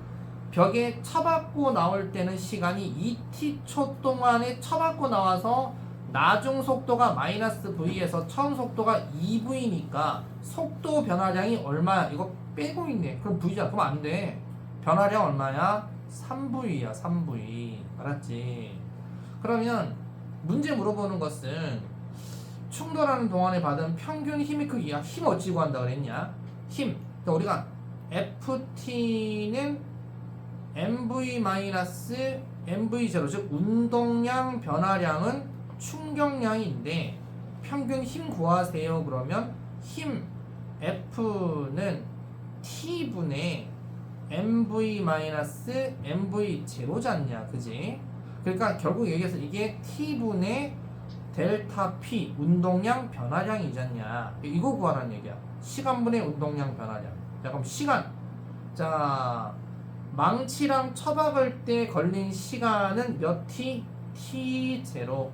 벽에 쳐박고 나올 때는 시간이 2t초 동안에 쳐박고 나와서 나중 속도가 마이너스 V에서 처음 속도가 2V니까 속도 변화량이 얼마야? 이거 빼고 있네. 그럼 V잖아. 그럼 안 돼. 변화량 얼마야? 3V야. 3V. 알았지? 그러면 문제 물어보는 것은 충돌하는 동안에 받은 평균 힘의 크기야. 힘 어찌 구한다 그랬냐? 힘. 그러니까 우리가 FT는 MV-MV0, 즉 운동량 변화량은 충격량인데 평균 힘 구하세요. 그러면 힘 F는 T분의 MV-MV0잖냐, 그지? 그러니까 결국 여기에서 이게 T분의 델타 P 운동량 변화량이잖냐. 이거 구하라는 얘기야. 시간분의 운동량 변화량. 자, 그럼 시간. 자, 망치랑 쳐박을 때 걸린 시간은 몇 T? T0.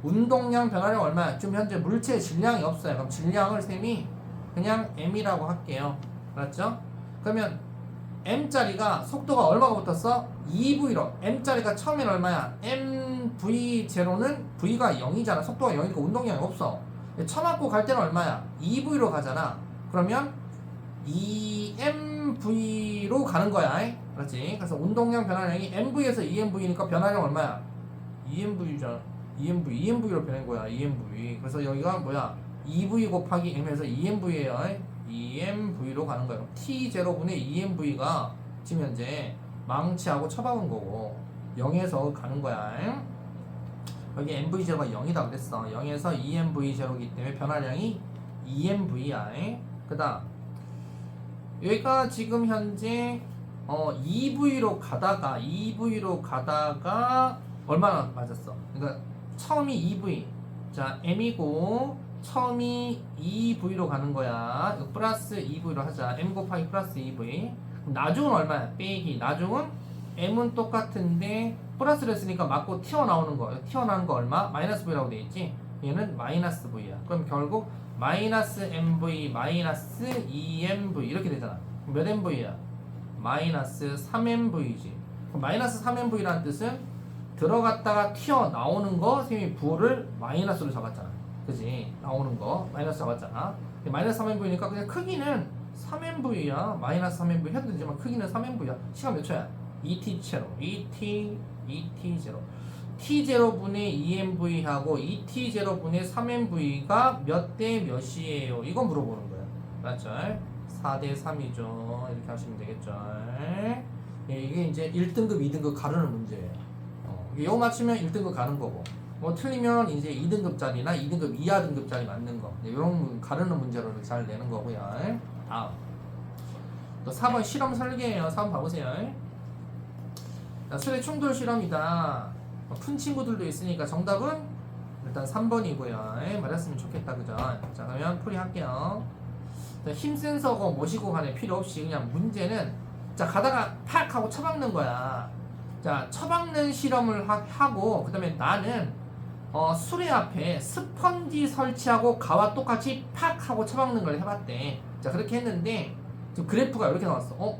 운동량 변화량 얼마야? 지금 현재 물체의 질량이 없어요. 그럼 질량을 셈이 그냥 M이라고 할게요. 알았죠? 그러면 M짜리가 속도가 얼마가 붙었어? 2V로. M짜리가 처음엔 얼마야? MV0는 V가 0이잖아. 속도가 0이니까 운동량이 없어. 쳐맞고 갈 때는 얼마야? 2V로 가잖아. 그러면 2MV로 가는 거야. 그렇지? 그래서 운동량 변화량이 MV에서 2MV니까 변화량 얼마야? 2MV잖아. 2MV로 변한 거야. 2MV. 그래서 여기가 뭐야? 2V 곱하기 M에서 2MV예요. 2MV로 가는 거예요. T0분의 2MV가 지금 현재 망치하고 쳐박은 거고 0에서 가는 거야. 여기 MV0가 0이다 그랬어. 0에서 2MV0이기 때문에 변화량이 2MV야. 그 다음 여기가 지금 현재 2V로 가다가 얼마나 맞았어? 그러니까 처음이 2V. 자, M이고 처음이 2V로 가는 거야. 이거 플러스 2V로 하자. M 곱하기 플러스 2V. 나중은 얼마야? 빼기. 나중은 M은 똑같은데 플러스를 했으니까 맞고 튀어나오는 거. 튀어나오는 거 얼마? 마이너스 V라고 돼 있지? 얘는 마이너스 V야. 그럼 결국 마이너스 MV 마이너스 2MV 이렇게 되잖아. 몇 MV야? 마이너스 3MV지. 그럼 마이너스 3MV라는 뜻은 들어갔다가 튀어나오는 거 선생님이 부호를 마이너스로 잡았잖아. 그지? 나오는 거 마이너스 잡았잖아. 마이너스 3MV니까 그냥 크기는 3MV야. 마이너스 3MV 해도 되지만 크기는 3MV야. 시간 몇 초야? ET0. ET0. t0분의 2nv하고 2t0분의 3nv가 몇 대 몇이에요? 이거 물어보는 거예요. 맞죠? 4대 3이죠. 이렇게 하시면 되겠죠. 예, 이게 이제 1등급, 2등급 가르는 문제예요. 이거 맞추면 1등급 가는 거고, 뭐 틀리면 이제 2등급짜리나 2등급 이하 등급짜리 맞는 거, 이런 가르는 문제로 잘 내는 거고요. 다음 또 4번 실험 설계예요. 4번 봐보세요. 자, 수의 충돌 실험이다. 푼 친구들도 있으니까 정답은 일단 3번이고요. 맞았으면 좋겠다, 그죠? 자, 그러면 풀이 할게요. 힘 센서고 뭐시고 간에 필요 없이 그냥 문제는, 자, 가다가 팍 하고 쳐박는 거야. 자, 쳐박는 실험을 하고, 그 다음에 나는 수레 앞에 스펀지 설치하고 가와 똑같이 팍 하고 쳐박는 걸 해봤대. 자, 그렇게 했는데 지금 그래프가 이렇게 나왔어.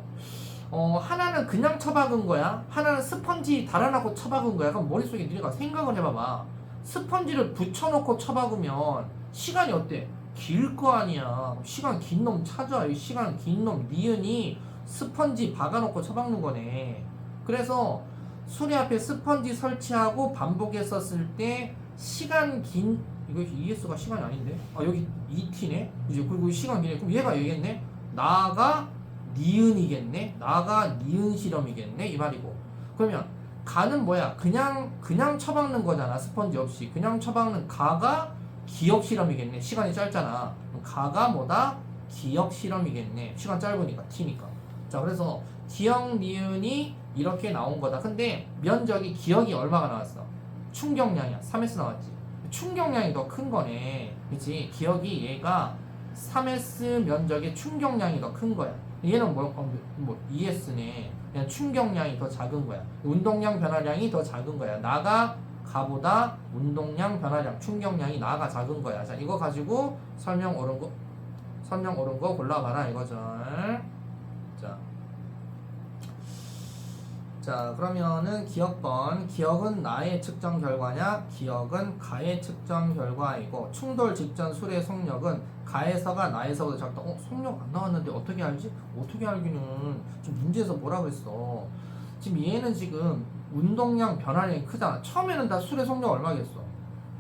하나는 그냥 쳐박은 거야, 하나는 스펀지 달아놓고 쳐박은 거야. 그럼 머릿속에 니네가 생각을 해봐봐. 스펀지를 붙여놓고 쳐박으면 시간이 어때? 길 거 아니야. 시간 긴 놈 찾아. 이 시간 긴 놈 니은이 스펀지 박아놓고 쳐박는 거네. 그래서 수레 앞에 스펀지 설치하고 반복했었을 때 시간 긴, 이거 ES가 시간이 아닌데? 아, 여기 ET네? 이제 그리고 시간 기네. 그럼 얘가 얘겠네? 나가 니은이겠네? 나가 니은 실험이겠네? 이 말이고. 그러면 가는 뭐야? 그냥 쳐박는 거잖아. 스펀지 없이. 그냥 쳐박는 가가 기억 실험이겠네. 시간이 짧잖아. 그럼 가가 뭐다? 기억 실험이겠네. 시간 짧으니까 T니까. 자, 그래서 기억 니은이 이렇게 나온 거다. 근데 면적이 기억이 얼마가 나왔어? 충격량이야. 3S 나왔지. 충격량이 더 큰 거네. 그치? 기억이 얘가 3S 면적의 충격량이 더 큰 거야. 얘는 뭐 ES네. 그냥 충격량이 더 작은 거야. 운동량 변화량이 더 작은 거야. 나가 가보다 운동량 변화량 충격량이 나가 작은 거야. 자, 이거 가지고 설명 옳은 거 골라봐라 이거죠. 자, 그러면은 기억번, 기억은 나의 측정 결과냐, 기억은 가의 측정 결과이고, 충돌 직전 수레 속력은 가에서가 나에서보다 작다. 속력 안 나왔는데 어떻게 알지? 어떻게 알기는 지금 문제에서 뭐라고 했어. 지금 얘는 지금 운동량 변화량이 크잖아. 처음에는 다 수레 속력 얼마겠어?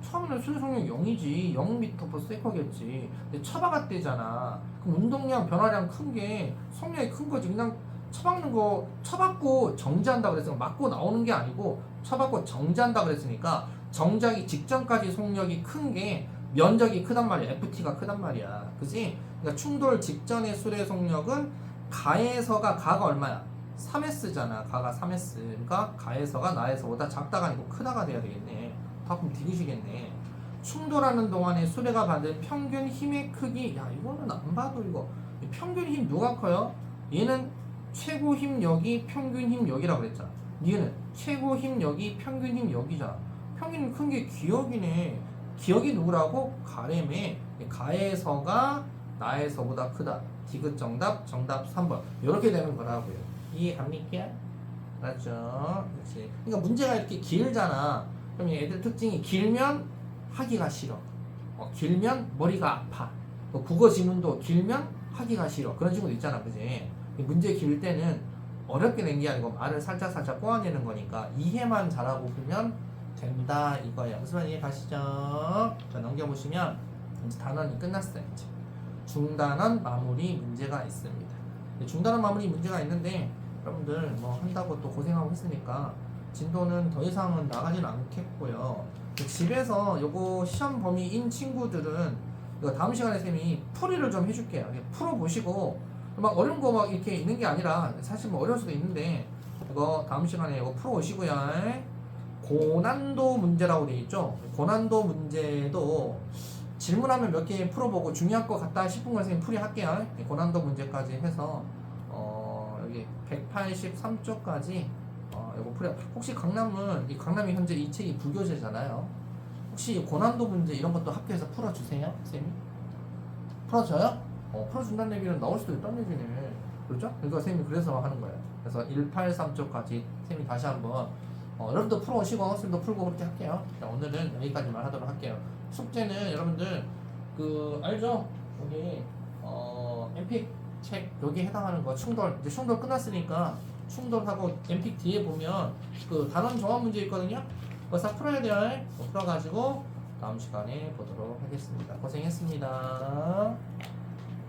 처음에는 수레 속력 0이지. 0m/s겠지. 근데 쳐박았대잖아. 그럼 운동량 변화량 큰 게 속력이 큰 거지. 그냥 쳐박는 거, 쳐박고 정지한다 그랬으니까 맞고 나오는 게 아니고 쳐박고 정지한다 그랬으니까 정지하기 직전까지 속력이 큰 게 면적이 크단 말이야. FT가 크단 말이야. 그지? 그러니까 충돌 직전의 수레 속력은 가가 얼마야? 3S잖아. 가가 3S. 그러니까 가에서가 나에서보다 작다가 아니고 크다가 돼야 되겠네. 바꾸면 디귿이겠네. 충돌하는 동안에 수레가 받은 평균 힘의 크기. 야, 이거는 안 봐도 이거. 평균 힘 누가 커요? 얘는 최고 힘력이 평균 힘력이라고 그랬잖아. 니는 최고 힘력이 평균 힘력이잖아. 평균 힘 큰 게 기억이네. 기억이 누구라고? 가래매. 가에서가 나에서보다 크다. 디귿 정답 3번. 이렇게 되는 거라고요. 이해갑니까? 맞죠? 그렇지. 그러니까 문제가 이렇게 길잖아. 그럼 애들 특징이 길면 하기가 싫어. 길면 머리가 아파. 국어 지문도 길면 하기가 싫어. 그런 친구도 있잖아. 그지? 문제 길 때는 어렵게 낸 게 아니고 말을 살짝 꼬아내는 거니까 이해만 잘하고 풀면 된다 이거예요. 무슨 말인지 이해 가시죠? 자, 넘겨보시면 이제 단원이 끝났어요. 이제 중단원 마무리 문제가 있습니다. 중단원 마무리 문제가 있는데 여러분들 뭐 한다고 또 고생하고 했으니까 진도는 더 이상은 나가진 않겠고요. 집에서 요거 시험 범위인 친구들은 이거 다음 시간에 쌤이 풀이를 좀 해줄게요. 풀어보시고 막 어려운 거 막 이렇게 있는 게 아니라 사실 뭐 어려울 수도 있는데 이거 다음 시간에 이거 풀어오시고요. 고난도 문제라고 되어 있죠. 고난도 문제도 질문하면 몇 개 풀어보고 중요할 것 같다 싶은 걸 선생님 풀이할게요. 고난도 문제까지 해서 여기 183쪽까지 이거 풀이. 혹시 강남이 현재 이 책이 불교재잖아요. 혹시 고난도 문제 이런 것도 학교에서 풀어주세요, 쌤이? 풀어줘요? 풀어준다는 얘기는 나올 수도 있다는 얘기네. 그렇죠? 그러니까 선생님이 그래서 하는 거예요. 그래서 183쪽까지 선생님이 다시 한번 여러분도 풀어오시고 선생님도 풀고 그렇게 할게요. 자, 오늘은 여기까지만 하도록 할게요. 숙제는 여러분들 알죠? 여기 엠픽 책 여기 해당하는 거 충돌, 이제 충돌 끝났으니까 충돌하고 엠픽 뒤에 보면 단원 정화 문제 있거든요. 그거 싹 풀어야 돼요. 그거 풀어가지고 다음 시간에 보도록 하겠습니다. 고생했습니다.